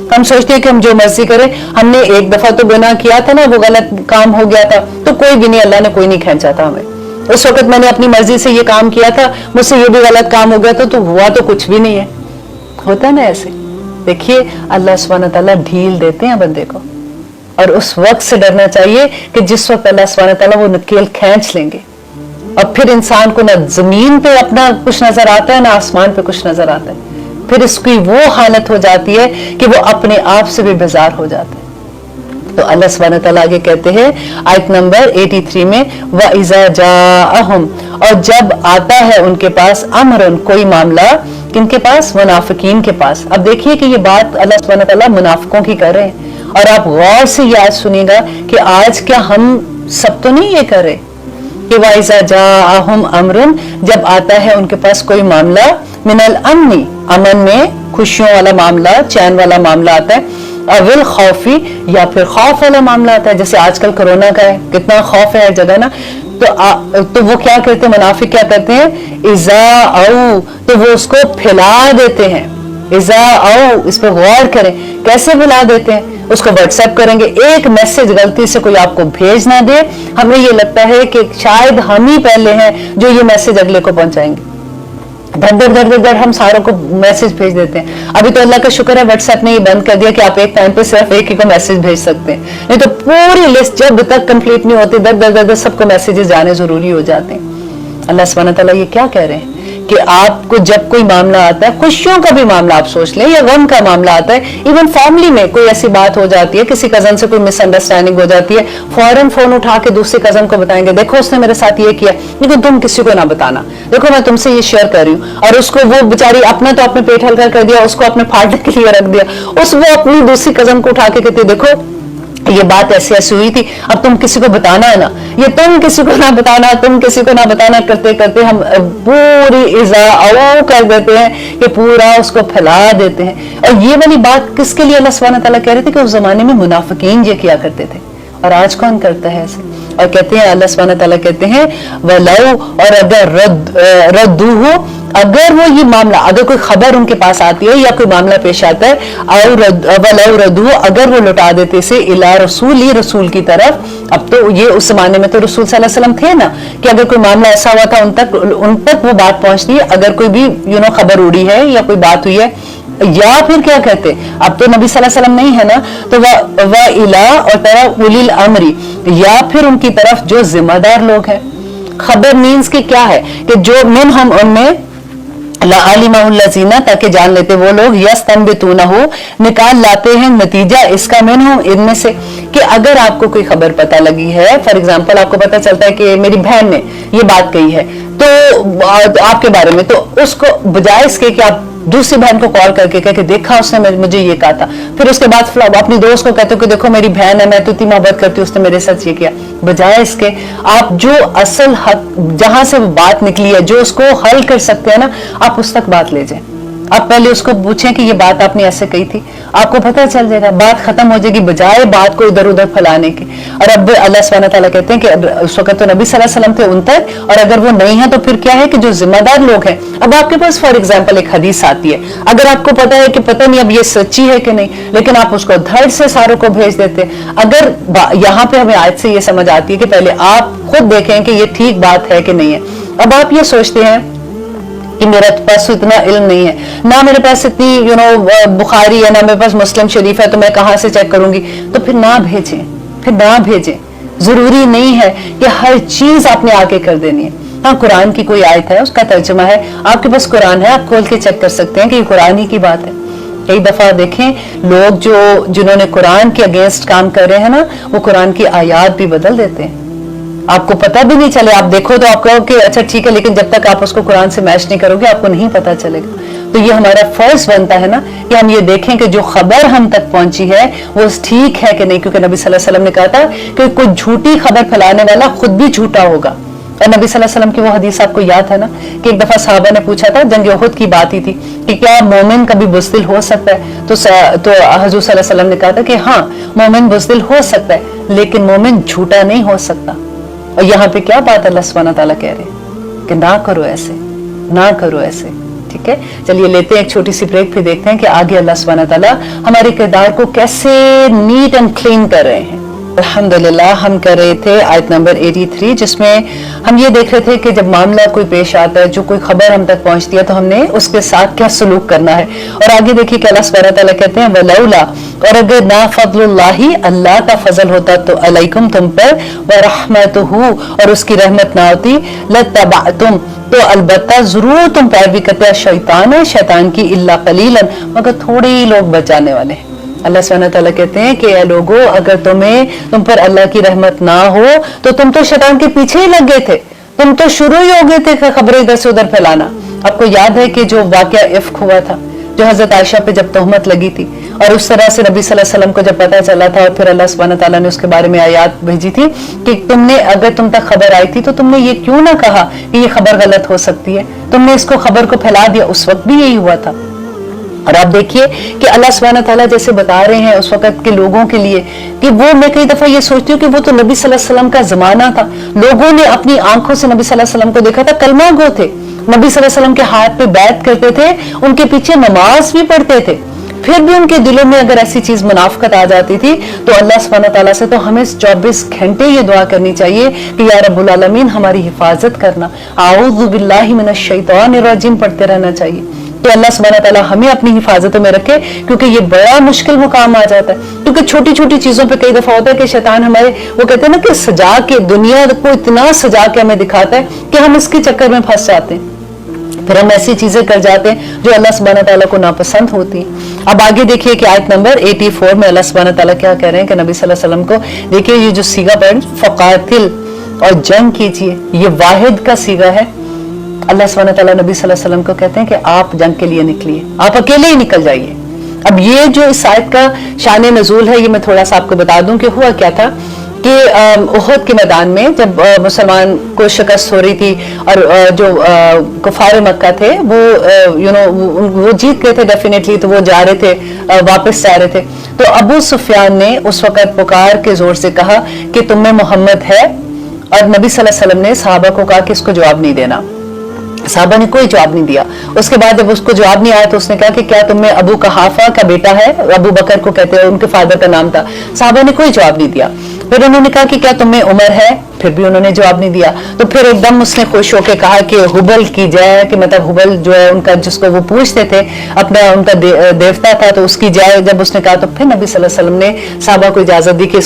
[SPEAKER 1] हम सोचते हैं कि हम जो मर्जी करें, हमने एक दफा तो गुनाह किया था ना, वो गलत काम हो गया था, तो कोई भी नहीं, अल्लाह ने कोई नहीं खींचा था हमें। उस वक्त मैंने अपनी मर्जी से ये काम किया था, मुझसे ये भी गलत काम हो गया था, तो हुआ तो कुछ भी नहीं है। होता ना ऐसे। देखिए अल्लाह सुब्हानहू तआला ढील देते हैं बंदे को, और उस वक्त से डरना चाहिए कि जिस वक्त अल्लाह सुब्हानहू तआला वो नकेल खींच लेंगे, और फिर इंसान को ना जमीन पे अपना कुछ नजर आता है, ना आसमान पे कुछ नजर आता है। फिर इसकी वो हालत हो जाती है कि वो अपने आप से भी बेजार हो जाता है। तो अल्लाह सुब्हानहू तआला आगे कहते हैं आयत नंबर 83 में, व इज़ा जाअहुम, और जब आता है उनके पास, अमरन, कोई मामला, किनके पास? मुनाफिकीन के पास। अब देखिए कि ये बात अल्लाह सुब्हानहू तआला मुनाफिकों की कर रहे हैं, और आप गौर से ये आज सुनिएगा कि आज क्या हम सब तो नहीं ये कर रहे कि व इज़ा जाअहुम अमरुन, जब आता है उनके पास कोई मामला, मिनल अमनी, अमन में खुशियों वाला मामला, चैन वाला मामला आता है, अविल खौफी, या फिर खौफ वाला मामला आता है, जैसे आजकल कोरोना का है, कितना खौफ है हर जगह ना, तो वो क्या करते हैं, मुनाफिक क्या करते हैं, इज़ा औ, तो वो उसको फैला देते हैं, इज़ा औ, इस पर गौर करें, कैसे फैला देते हैं, उसको व्हाट्सएप करेंगे, एक मैसेज गलती से कोई आपको भेज ना दे, हमें ये लगता है कि शायद हम ही पहले हैं जो ये मैसेज अगले को पहुंचाएंगे, धड़ हम सारों को मैसेज भेज देते हैं। अभी तो अल्लाह का शुक्र है व्हाट्सएप ने ये बंद कर दिया कि आप एक टाइम पे सिर्फ एक ही को मैसेज भेज सकते हैं, नहीं तो पूरी लिस्ट जब तक कंप्लीट नहीं होती दर सबको मैसेजेस जाने जरूरी हो जाते हैं। अल्लाह सुब्हानहू तआला ये क्या कह रहे हैं कि आपको जब कोई मामला आता है, खुशियों का भी मामला आप सोच लें या गम का मामला आता है, इवन फैमिली में कोई ऐसी बात हो जाती है, किसी कजन से कोई मिसअंडरस्टैंडिंग हो जाती है, फौरन फोन उठा के दूसरे कजन को बताएंगे, देखो उसने मेरे साथ ये किया, लेकिन तुम किसी को ना बताना, देखो मैं तुमसे ये शेयर कर रही हूँ, और उसको वो बेचारी अपना तो अपने पेट हल्का कर दिया, उसको अपने फाड़ने के लिए रख दिया, वो अपनी दूसरी कजन को उठा के कहती है, देखो ये बात ऐसी ऐसी हुई थी, अब तुम किसी को बताना है ना, ये तुम किसी को ना बताना, तुम किसी को ना बताना करते करते हम पूरी इज़ा औ कर देते हैं कि पूरा उसको फैला देते हैं। और ये वाली बात किसके लिए अल्लाह सुब्हानहू तआला कह रहे थे कि उस जमाने में मुनाफिकीन ये किया करते थे, और आज कौन करता है ऐसे। और कहते हैं अल्लाह सुब्हानहू तआला कहते हैं वलौ, और अगर रद्दूहु, अगर वो ये मामला, अगर कोई खबर उनके पास आती है या कोई मामला पेश आता है, वलौ रद्दूहु, अगर वो लौटा देते इसे इला रसूली, रसूल की तरफ। अब तो ये उस जमाने में तो रसूल सल्लल्लाहु अलैहि वसल्लम थे ना, कि अगर कोई मामला ऐसा हुआ था उन तक वो बात पहुंचती है, अगर कोई भी खबर उड़ी है या कोई बात हुई है, या फिर क्या कहते, अब तो नबी सल्लल्लाहु अलैहि वसल्लम नहीं है ना, तो वह इला और तरह उलिल अमरी, या फिर उनकी तरफ जो जिम्मेदार लोग हैं। खबर मीन्स की क्या है कि जो मिन हम उनमें लालिमाहुल्लज़ीना, ताकि जान लेते वो लोग, यस्तंबितूनहु, निकाल लाते हैं नतीजा इसका मिनहुम, इनमें से, कि अगर आपको कोई खबर पता लगी है, फॉर एग्जांपल आपको पता चलता है कि मेरी बहन ने ये बात कही है तो आपके बारे में, तो उसको बजाय इसके कि आप दूसरी बहन को कॉल करके कह के देखा उसने मुझे ये कहा था, फिर उसके बाद अपनी दोस्त को कहते हो कि देखो मेरी बहन है, मैं तो इतनी मोहब्बत करती हूँ, उसने मेरे साथ ये किया, बजाय इसके आप जो असल हक, जहां से वो बात निकली है, जो उसको हल कर सकते हैं ना, आप उस तक बात ले जाएं। आप पहले उसको पूछें कि ये बात आपने ऐसे कही थी, आपको पता चल जाएगा, बात खत्म हो जाएगी, बजाय बात को इधर उधर फैलाने के। और अब अल्लाह सुब्हानहू तआला कहते हैं कि उस वक्त तो नबी सल्लल्लाहु अलैहि वसल्लम थे उन तक, और अगर वो नहीं है तो फिर क्या है कि जो जिम्मेदार लोग हैं। अब आपके पास फॉर एग्जाम्पल एक हदीस आती है, अगर आपको पता है कि पता नहीं अब ये सच्ची है कि नहीं, लेकिन आप उसको धड़ से सारों को भेज देते हैं। अगर यहाँ पे हमें आयत से ये समझ आती है कि पहले आप खुद देखें कि ये ठीक बात है कि नहीं है। अब आप ये सोचते हैं कि मेरे पास इतना इल्म नहीं है, ना मेरे पास इतनी बुखारी है, ना मेरे पास मुस्लिम शरीफ है, तो मैं कहाँ से चेक करूंगी, तो फिर ना भेजें। जरूरी नहीं है कि हर चीज आपने आगे कर देनी है। हाँ, कुरान की कोई आयत है, उसका तर्जुमा है, आपके पास कुरान है, आप खोल के चेक कर सकते हैं कि ये कुरान ही की बात है। कई दफा देखें लोग जिन्होंने कुरान के अगेंस्ट काम कर रहे हैं ना, वो कुरान की आयात भी बदल देते हैं, आपको पता भी नहीं चले। आप देखो तो आप कहो कि अच्छा ठीक है, लेकिन जब तक आप उसको कुरान से मैच नहीं करोगे आपको नहीं पता चलेगा। तो ये हमारा फर्ज बनता है ना कि हम ये देखें कि जो खबर हम तक पहुंची है वो ठीक है कि नहीं, क्योंकि नबी सल्लल्लाहु अलैहि वसल्लम ने कहा था कि कोई झूठी खबर फैलाने वाला खुद भी झूठा होगा। और नबी सल्लल्लाहु अलैहि वसल्लम की वो हदीस आपको याद है ना कि एक दफा सहाबा ने पूछा था, जंग उहुद की बात ही थी, कि क्या मोमिन कभी बुज़दिल हो सकता है, तो हुज़ूर सल्लल्लाहु अलैहि वसल्लम ने कहा था कि हाँ, मोमिन बुज़दिल हो सकता है, लेकिन मोमिन झूठा नहीं हो सकता। और यहाँ पे क्या बात अल्लाह सुब्हानहू तआला कह रहे हैं कि ना करो ऐसे। ठीक है, चलिए लेते हैं एक छोटी सी ब्रेक, फिर देखते हैं कि आगे अल्लाह सुब्हानहू तआला हमारे किरदार को कैसे नीट एंड क्लीन कर रहे हैं। अल्हम्दुलिल्लाह, हम कर रहे थे आयत नंबर 83, जिसमें हम ये देख रहे थे कि जब मामला कोई पेश आता है, जो कोई खबर हम तक पहुंचती है, तो हमने उसके साथ क्या सलूक करना है। और आगे देखिए कि अल्लाह सुब्हानहू तआला कहते हैं वलौला, और अगर ना फज़लुल्लाही, अल्लाह का फजल होता तो अलैकुम, तुम पर, व रहमतुहु, और उसकी रहमत ना होती, लतबअतुम, तो अलबत्ता जरूर तुम पैरवी करते, शैतान की, इल्ला कलीलन, मगर थोड़े ही लोग बचाने वाले। अल्लाह सुब्हानहू तआला कहते हैं कि ए लोगों, अगर तुम पर अल्लाह की रहमत ना हो तो तुम तो शैतान के पीछे ही लग गए थे, तुम तो शुरू ही हो गए थे खबरें इधर से उधर फैलाना। आपको याद है कि जो वाकया इफ्क हुआ था, जो हजरत आयशा पे जब तोहमत लगी थी, और उस तरह से नबी सल्लल्लाहु अलैहि वसल्लम को जब पता चला था, और फिर अल्लाह सुब्हानहू तआला ने उसके बारे में आयात भेजी थी कि अगर तुम तक खबर आई थी तो तुमने ये क्यों ना कहा कि ये खबर गलत हो सकती है, तुमने इसको खबर को फैला दिया। उस वक्त भी यही हुआ था। اور آپ دیکھیے کہ اللہ سبحانہ تعالیٰ جیسے بتا رہے ہیں اس وقت کے لوگوں کے لیے کہ وہ، میں کئی دفعہ یہ سوچتی ہوں کہ وہ تو نبی صلی اللہ علیہ وسلم کا زمانہ تھا، لوگوں نے اپنی آنکھوں سے نبی صلی اللہ علیہ وسلم کو دیکھا تھا، کلمہ گو تھے، نبی صلی اللہ علیہ وسلم کے ہاتھ پہ بیعت کرتے تھے، ان کے پیچھے نماز بھی پڑھتے تھے، پھر بھی ان کے دلوں میں اگر ایسی چیز منافقت آ جاتی تھی تو اللہ سبحانہ تعالیٰ سے تو ہمیں 24 گھنٹے یہ دعا کرنی چاہیے کہ یا رب العالمین ہماری حفاظت کرنا، اعوذ باللہ من الشیطان الرجیم پڑھتے رہنا چاہیے، تو اللہ سبحانہ تعالیٰ ہمیں اپنی حفاظتوں میں رکھے، کیونکہ یہ بڑا مشکل مقام آ جاتا ہے، کیونکہ چھوٹی چھوٹی چیزوں پہ کئی دفعہ ہوتا ہے کہ شیطان ہمارے، وہ کہتے ہیں نا کہ سجا کے، دنیا کو اتنا سجا کے ہمیں دکھاتا ہے کہ ہم اس کے چکر میں پھنس جاتے ہیں، پھر ہم ایسی چیزیں کر جاتے ہیں جو اللہ سبحانہ تعالیٰ کو ناپسند ہوتی ہیں۔ اب آگے دیکھیے کہ آیت نمبر 84 میں اللہ سبحانہ تعالیٰ کیا کہہ رہے ہیں کہ نبی صلی اللہ علیہ وسلم کو، دیکھیے یہ جو سیغہ پڑھ فقاتل اور جنگ کیجئے، یہ واحد کا سیغہ ہے۔ اللہ سبحانہ تعالیٰ نبی صلی اللہ علیہ وسلم کو کہتے ہیں کہ آپ جنگ کے لیے نکلیے، آپ اکیلے ہی نکل جائیے۔ اب یہ جو اس آیت کا شان نزول ہے یہ میں تھوڑا سا آپ کو بتا دوں کہ ہوا کیا تھا کہ احد کے میدان میں جب مسلمان کو شکست ہو رہی تھی اور جو کفار مکہ تھے وہ جیت گئے تھے ڈیفینیٹلی، تو وہ جا رہے تھے، واپس جا رہے تھے، تو ابو سفیان نے اس وقت پکار کے زور سے کہا کہ تم میں محمد ہے، اور نبی صلی اللہ علیہ وسلم نے صحابہ کو کہا کہ اس کو جواب نہیں دینا، صحابہ نے کوئی جواب نہیں دیا۔ اس کے بعد جب اس کو جواب نہیں آیا تو اس نے کہا کہ کیا تم میں ابو قحافہ کا بیٹا ہے، ابو بکر کو کہتے ہیں، ان کے فادر کا نام تھا، صحابہ نے کوئی جواب نہیں دیا۔ پھر انہوں نے کہا کہ کیا تم میں عمر ہے، پھر بھی انہوں نے جواب نہیں دیا۔ تو پھر ایک دم اس نے خوش ہو کے کہا کہ حبل کی جائے، کہ مطلب حبل جو ہے ان کا، جس کو وہ پوچھتے تھے اپنا، ان کا دیوتا تھا، تو اس کی جائے جب اس نے کہا تو پھر نبی صلی اللہ علیہ وسلم نے صحابہ کو اجازت دی کہ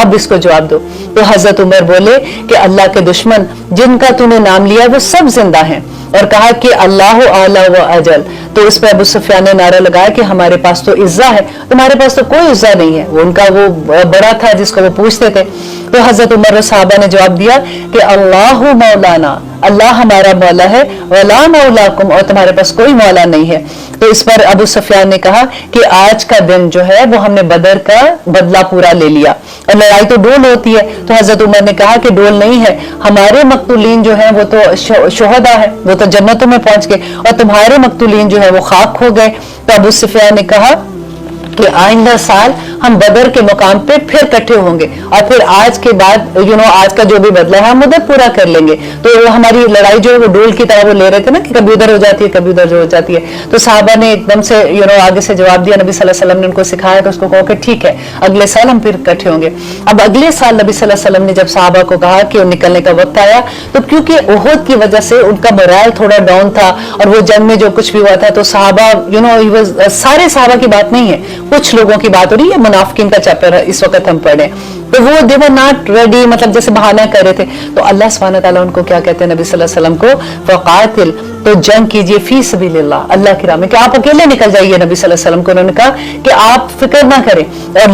[SPEAKER 1] اب اس کو جواب دو۔ تو حضرت عمر بولے کہ اللہ کے دشمن جن کا تو نے نام لیا وہ سب زندہ ہیں، اور کہا کہ اللہ اعلی و اجل۔ تو اس پہ ابو سفیان نے نعرہ لگایا کہ ہمارے پاس تو عزہ ہے، تمہارے پاس تو کوئی عزہ نہیں ہے، وہ ان کا وہ بڑا تھا جس کو وہ پوچھتے تھے۔ تو حضرت عمر و صحابہ نے جواب دیا کہ اللہ مولانا، اللہ ہمارا مولا ہے، ولا مولاکم، اور تمہارے پاس کوئی مولا نہیں ہے۔ تو اس پر ابو سفیان نے کہا کہ آج کا دن جو ہے وہ ہم نے بدر کا بدلہ پورا لے لیا، اور لڑائی تو ڈول ہوتی ہے۔ تو حضرت عمر نے کہا کہ ڈول نہیں ہے، ہمارے مقتولین جو ہیں وہ تو شہداء ہیں، وہ تو جنتوں میں پہنچ گئے، اور تمہارے مقتولین جو ہے وہ خاک ہو گئے۔ تو ابو سفیان نے کہا کہ آئندہ سال ہم بدر کے مقام پہ پھر اکٹھے ہوں گے، اور پھر آج کے بعد آج کا جو بھی بدلہ ہے ہم ادھر پورا کر لیں گے۔ تو ہماری لڑائی جو ہے وہ ڈول کی طرح وہ لے رہے تھے نا کہ کبھی ادھر ہو جاتی ہے کبھی ادھر ہو جاتی ہے۔ تو صحابہ نے ایک دم سے آگے سے جواب دیا، نبی صلی اللہ علیہ وسلم نے ان کو سکھایا کہ اس کو کہو کہ ٹھیک ہے اگلے سال ہم پھر اکٹھے ہوں گے۔ اب اگلے سال نبی صلی اللہ علیہ وسلم نے جب صحابہ کو کہا کہ نکلنے کا وقت آیا، تو کیونکہ احد کی وجہ سے ان کا morale تھوڑا ڈاؤن تھا، اور وہ جنگ میں جو کچھ بھی ہوا تھا، تو صحابہ سارے صحابہ کی بات نہیں ہے، کچھ لوگوں کی بات ہو رہی ہے، منافقین کا چیپٹر اس وقت ہم پڑھیں، تو وہ they were not ready، مطلب جیسے بہانہ کر رہے تھے۔ تو اللہ سبحانہ تعالیٰ ان کو کیا کہتے ہیں نبی صلی اللہ علیہ وسلم کو، فقاتل، تو جنگ کیجئے فی سبیل اللہ کی راہ میں، کہ آپ اکیلے نکل جائیے۔ نبی صلی اللہ علیہ وسلم کو انہوں نے کہا کہ آپ فکر نہ کریں، اور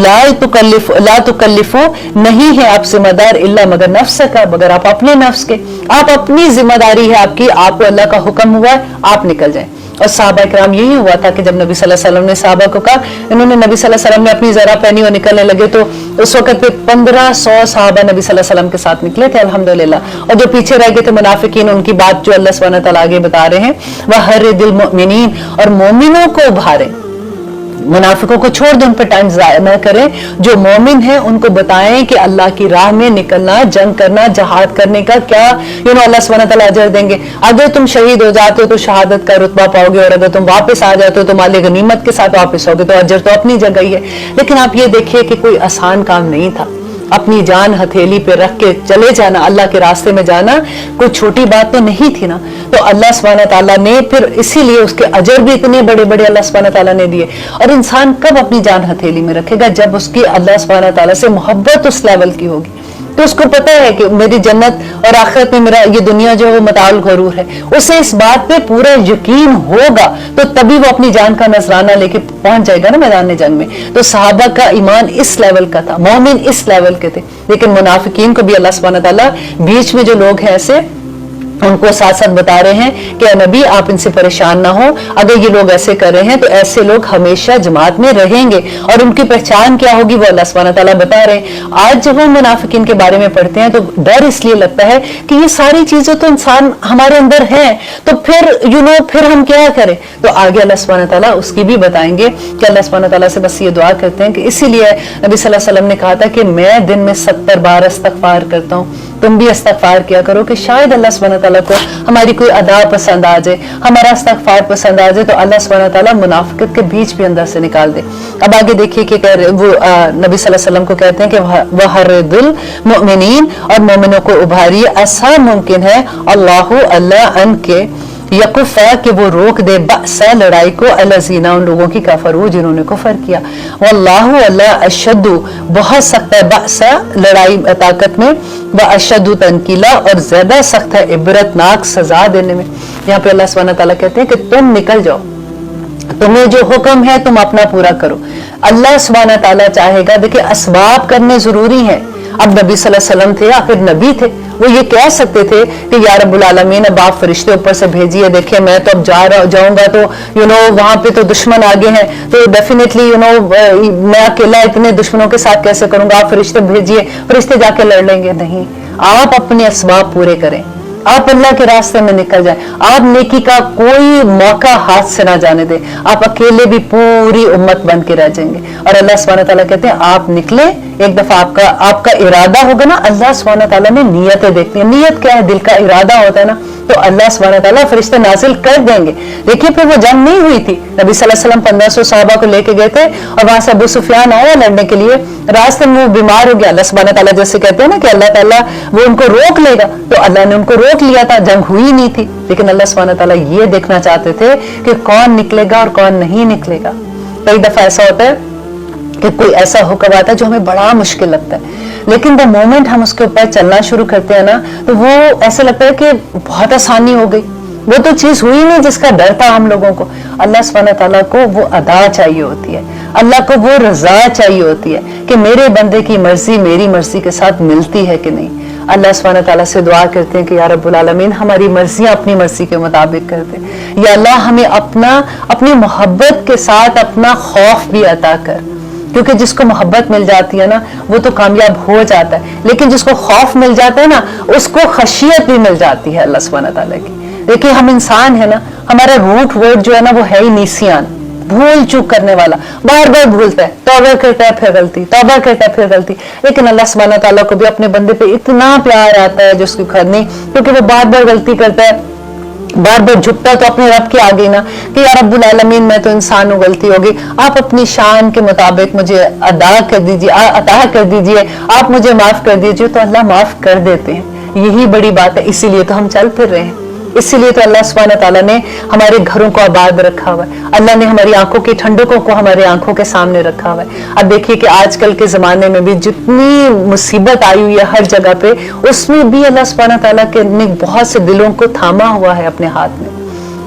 [SPEAKER 1] لا تکلفو، نہیں ہے آپ ذمہ دار الا مگر نفس کا، مگر آپ اپنے نفس کے، آپ اپنی ذمہ داری ہے آپ کی، آپ کو اللہ کا حکم ہوا ہے آپ نکل جائیں۔ اور صحابہ کرام یہی ہوا تھا کہ جب نبی صلی اللہ علیہ وسلم نے صحابہ کو کہا، انہوں نے نبی صلی اللہ علیہ وسلم نے اپنی ذرا پہنی اور نکلنے لگے، تو اس وقت پہ 1500 صحابہ نبی صلی اللہ علیہ وسلم کے ساتھ نکلے تھے الحمدللہ، اور جو پیچھے رہ گئے تھے منافقین، ان کی بات جو اللہ سبحانہ تعالیٰ آگے بتا رہے ہیں، وَحَرِّدِ الْمُؤْمِنِينَ، اور مومنوں کو ابھاریں، منافقوں کو چھوڑ دیں، ان پر ٹائم ضائع نہ کریں، جو مومن ہیں ان کو بتائیں کہ اللہ کی راہ میں نکلنا، جنگ کرنا، جہاد کرنے کا کیا اللہ سبحانہ تعالیٰ اجر دیں گے۔ اگر تم شہید ہو جاتے ہو تو شہادت کا رتبہ پاؤ گے، اور اگر تم واپس آ جاتے ہو تو مال غنیمت کے ساتھ واپس ہوگے، تو اجر تو اپنی جگہ ہی ہے۔ لیکن آپ یہ دیکھیے کہ کوئی آسان کام نہیں تھا، اپنی جان ہتھیلی پہ رکھ کے چلے جانا، اللہ کے راستے میں جانا کوئی چھوٹی بات تو نہیں تھی نا۔ تو اللہ سبحانہ تعالیٰ نے پھر اسی لیے اس کے اجر بھی اتنے بڑے بڑے اللہ سبحانہ تعالیٰ نے دیے۔ اور انسان کب اپنی جان ہتھیلی میں رکھے گا؟ جب اس کی اللہ سبحانہ تعالیٰ سے محبت اس لیول کی ہوگی، تو اس کو پتہ ہے کہ میری جنت اور آخرت میں میرا یہ دنیا جو ہے وہ متاع الغرور ہے، اسے اس بات پہ پورا یقین ہوگا، تو تبھی وہ اپنی جان کا نذرانہ لے کے پہنچ جائے گا نا میدان جنگ میں۔ تو صحابہ کا ایمان اس لیول کا تھا، مومن اس لیول کے تھے، لیکن منافقین کو بھی اللہ سبحانہ تعالیٰ بیچ میں جو لوگ ہیں ایسے उनको साथ साथ बता रहे हैं कि नबी आप इनसे परेशान ना हो, अगर ये लोग ऐसे कर रहे हैं तो ऐसे लोग हमेशा जमात में रहेंगे और उनकी पहचान क्या होगी वो अल्लाह सुब्हानहू तआला बता रहे हैं। आज जब हम मुनाफिकीन के बारे में पढ़ते हैं तो डर इसलिए लगता है कि ये सारी चीजें तो इंसान हमारे अंदर हैं, तो फिर फिर हम क्या करें। तो आगे अल्लाह सुब्हानहू तआला उसकी भी बताएंगे कि अल्लाह सुब्हानहू तआला से बस ये दुआ करते हैं कि इसीलिए नबी सल्लल्लाहु अलैहि वसल्लम ने कहा था कि मैं दिन में 70 बार इस्तगफार करता हूँ, तुम भी इस्तगफार किया करो कि शायद अल्लाह सुब्हानहू तआला को हमारी कोई अदा पसंद आ जाए, हमारा इस्तगफार पसंद आ जाए, तो अल्लाह सुब्हानहू तआला मुनाफिकत के बीच भी अंदर से निकाल दे। अब आगे देखिए कि कह रहे वो नबी सल्लल्लाहु अलैहि वसल्लम को कहते हैं कि वहरदुल मुमिनीन, और मोमिनों को उभारिए, ऐसा मुमकिन है अल्लाह अनके यकुफा कि वो रोक दे बअसा लड़ाई को अलज़ीना उन लोगों की कफरू जिन्होंने कुफर किया, वल्लाहु अल्लाह अशद्दु बहुत सख्त है बअसा लड़ाई ताकत में, व अशद्दु तनकीला और ज्यादा सख्त है इबरतनाक सजा देने में। यहाँ पे अल्लाह सुब्हानहू तआला कहते हैं कि तुम निकल जाओ, तुम्हें जो हुक्म है तुम अपना पूरा करो। अल्लाह सुब्हानहू तआला चाहेगा, देखिए असबाब करने जरूरी है। अब नबी सल्लल्लाहु अलैहि वसल्लम थे, आखिर नबी थे, वो ये कह सकते थे कि या रब्बुल आलमीन अब आप फरिश्ते ऊपर से भेजिए, देखिए मैं तो अब जाऊंगा तो वहां पे तो दुश्मन आगे हैं, तो डेफिनेटली मैं अकेला इतने दुश्मनों के साथ कैसे करूंगा, आप फरिश्ते भेजिए, फरिश्ते जाके लड़ लेंगे। नहीं, आप अपने असबाब पूरे करें, आप अल्लाह के रास्ते में निकल जाएं, आप नेकी का कोई मौका हाथ से ना जाने दें, आप अकेले भी पूरी उम्मत बन के रह जाएंगे। और अल्लाह सुब्हानहू तआला कहते हैं आप निकले, एक दफा आपका इरादा होगा ना, अल्लाह सुब्हानहू तआला ने नियतें देखती है। नियत क्या है? दिल का इरादा होता है ना, तो अल्लाह सुब्हानहू तआला फरिश्ते नाजिल कर देंगे। देखिए फिर वो जंग नहीं हुई थी, नबी सल्लल्लाहु अलैहि वसल्लम 1500 सहाबा को लेके गए थे और वहां से अबू सुफियान आया लड़ने के लिए, रास्ते में वो बीमार हो गया। अल्लाह सुब्हानहू तआला जैसे कहते हैं ना कि अल्लाह ताला वो उनको रोक लेगा, तो अल्लाह ने उनको रोक लिया था, जंग हुई नहीं थी। लेकिन अल्लाह सुब्हानहू तआला ये देखना चाहते थे कि कौन निकलेगा और कौन नहीं निकलेगा। कई दफा ऐसा होता है कि कोई ऐसा हुक्म आता है जो हमें बड़ा मुश्किल लगता है, लेकिन द मोमेंट हम उसके ऊपर चलना शुरू करते हैं ना, तो वो ऐसा लगता है कि बहुत आसानी हो गई, वो तो चीज हुई नहीं जिसका डर था हम लोगों को। अल्लाह सुब्हानहू तआला को वो अदा चाहिए होती है, अल्लाह को वो रजा चाहिए होती है कि मेरे बंदे की मर्जी मेरी मर्जी के साथ मिलती है कि नहीं। अल्लाह सुब्हानहू तआला से दुआ करते हैं कि या रब्बुल आलमीन हमारी मर्जियां अपनी मर्जी के मुताबिक कर दे, या अल्लाह हमें अपनी मोहब्बत के साथ अपना खौफ भी अता कर, क्योंकि जिसको मोहब्बत मिल जाती है ना वो तो कामयाब हो जाता है, लेकिन जिसको खौफ मिल जाता है ना उसको खशियत भी मिल जाती है अल्लाह सुब्हानहू तआला की। देखिए हम इंसान है ना, हमारा रूट वर्ड जो है ना वो है ही निसियान, भूल चूक करने वाला, बार बार भूलता है, तौबा करता है फिर गलती, तौबा करता है फिर गलती। लेकिन अल्लाह सुब्हानहू तआला को भी अपने बंदे पे इतना प्यार आता है जिसकी खैर नहीं, क्योंकि वो बार बार गलती करता है, बार बार झुकता तो अपने रब के आगे ना कि या रब्बुल आलमीन मैं तो इंसान हूँ, गलती होगी, आप अपनी शान के मुताबिक मुझे अदा कर दीजिए, अता कर दीजिए, आप मुझे माफ कर दीजिए, तो अल्लाह माफ कर देते हैं। यही बड़ी बात है, इसीलिए तो हम चल फिर रहे हैं, इसीलिए तो अल्लाह सुब्हानहू तआला ने हमारे घरों को आबाद रखा हुआ है, अल्लाह ने हमारी आंखों की ठंडकों को हमारे आंखों के सामने रखा हुआ है। अब देखिए कि आजकल के जमाने में भी जितनी मुसीबत आई हुई है हर जगह पे, उसमें भी अल्लाह सुब्हानहू तआला के ने बहुत से दिलों को थामा हुआ है अपने हाथ में,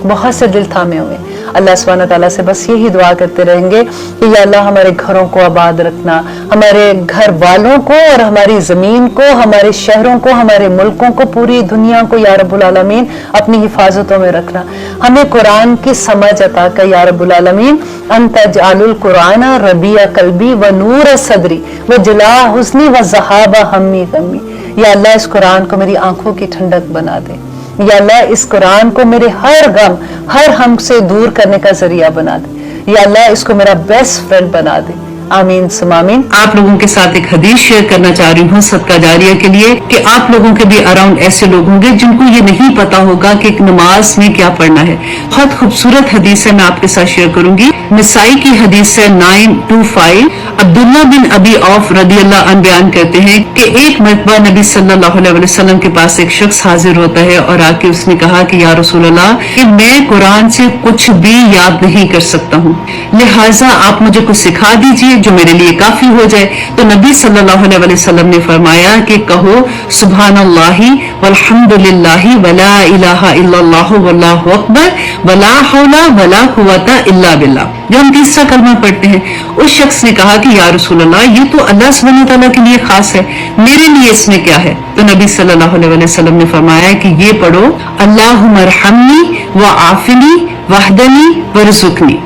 [SPEAKER 1] बहुत से दिल थामे हुए। अल्लाह सुब्हानहू तआला से बस यही दुआ करते रहेंगे कि या अल्लाह हमारे घरों को आबाद रखना, हमारे घर वालों को और हमारी जमीन को, हमारे शहरों को, हमारे मुल्कों को, पूरी दुनिया को या रब्बुल आलमीन अपनी हिफाजतों में रखना। हमें कुरान की समझ अता कर या रब्बुल आलमीन, अंत जालुल कुरान रबिया कल्बी व नूर सदरी व जला हुस्नी व ज़हाबा हम्मी गम्मी। या अल्लाह इस कुरान को मेरी आंखों की ठंडक बना दे, या अल्लाह इस कुरान को मेरे हर गम हर हम से दूर करने का जरिया बना दे, या अल्लाह इसको मेरा बेस्ट फ्रेंड बना दे। आमीन सुमामीन। आप लोगों के साथ एक हदीस शेयर करना चाह रही हूँ सदका जारिया के लिए, कि आप लोगों के भी अराउंड ऐसे लोग होंगे जिनको ये नहीं पता होगा कि नमाज में क्या पढ़ना है। बहुत खूबसूरत हदीस है, मैं आपके साथ शेयर करूंगी। नसाई की हदीस है 925। अब्दुल्ला बिन अबी औफ रदियल्लाहु अन्हु बयान करते हैं कि एक मरतबा नबी सल्लल्लाहु अलैहि वसल्लम के पास एक शख्स हाजिर होता है और आके उसने कहा कि या रसूल अल्लाह, कि मैं कुरान से कुछ भी याद नहीं कर सकता हूँ, लिहाजा आप मुझे कुछ सिखा दीजिए जो मेरे लिए काफी हो जाए। तो नबी सल्लल्लाहु अलैहि वसल्लम ने फरमाया कि कहो सुब्हानल्लाहि वल्हम्दुलिल्लाहि वला इलाहा इल्लल्लाहु वल्लाहु अकबर वला हौला वला कुव्वता इल्ला बिल्लाह। जो हम तीसरा कलमा पढ़ते हैं اس شخص نے کہا کہ یا رسول اللہ یہ تو اللہ سبحانہ وتعالیٰ کے لیے خاص ہے، میرے لیے اس میں کیا ہے؟ تو نبی صلی اللہ علیہ وسلم نے فرمایا کہ یہ پڑھو اللہم ارحمنی وعافنی واہدنی ورزقنی.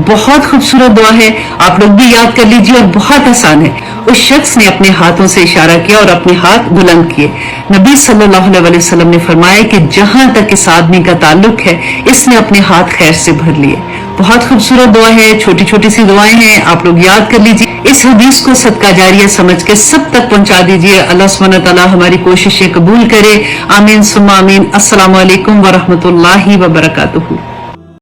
[SPEAKER 1] بہت خوبصورت دعا ہے، آپ لوگ بھی یاد کر لیجیے اور بہت آسان ہے. اس شخص نے اپنے ہاتھوں سے اشارہ کیا اور اپنے ہاتھ بلند کیے. نبی صلی اللہ علیہ وسلم نے فرمایا کہ جہاں تک اس آدمی کا تعلق ہے اس نے اپنے ہاتھ خیر سے بھر لیے. بہت خوبصورت دعا ہے، چھوٹی چھوٹی سی دعائیں ہیں، آپ لوگ یاد کر لیجیے. اس حدیث کو صدقہ جاریہ سمجھ کے سب تک پہنچا دیجیے. اللہ سبحانہ تعالیٰ ہماری کوششیں قبول کرے. آمین ثم آمین. السلام علیکم ورحمۃ اللہ وبرکاتہ.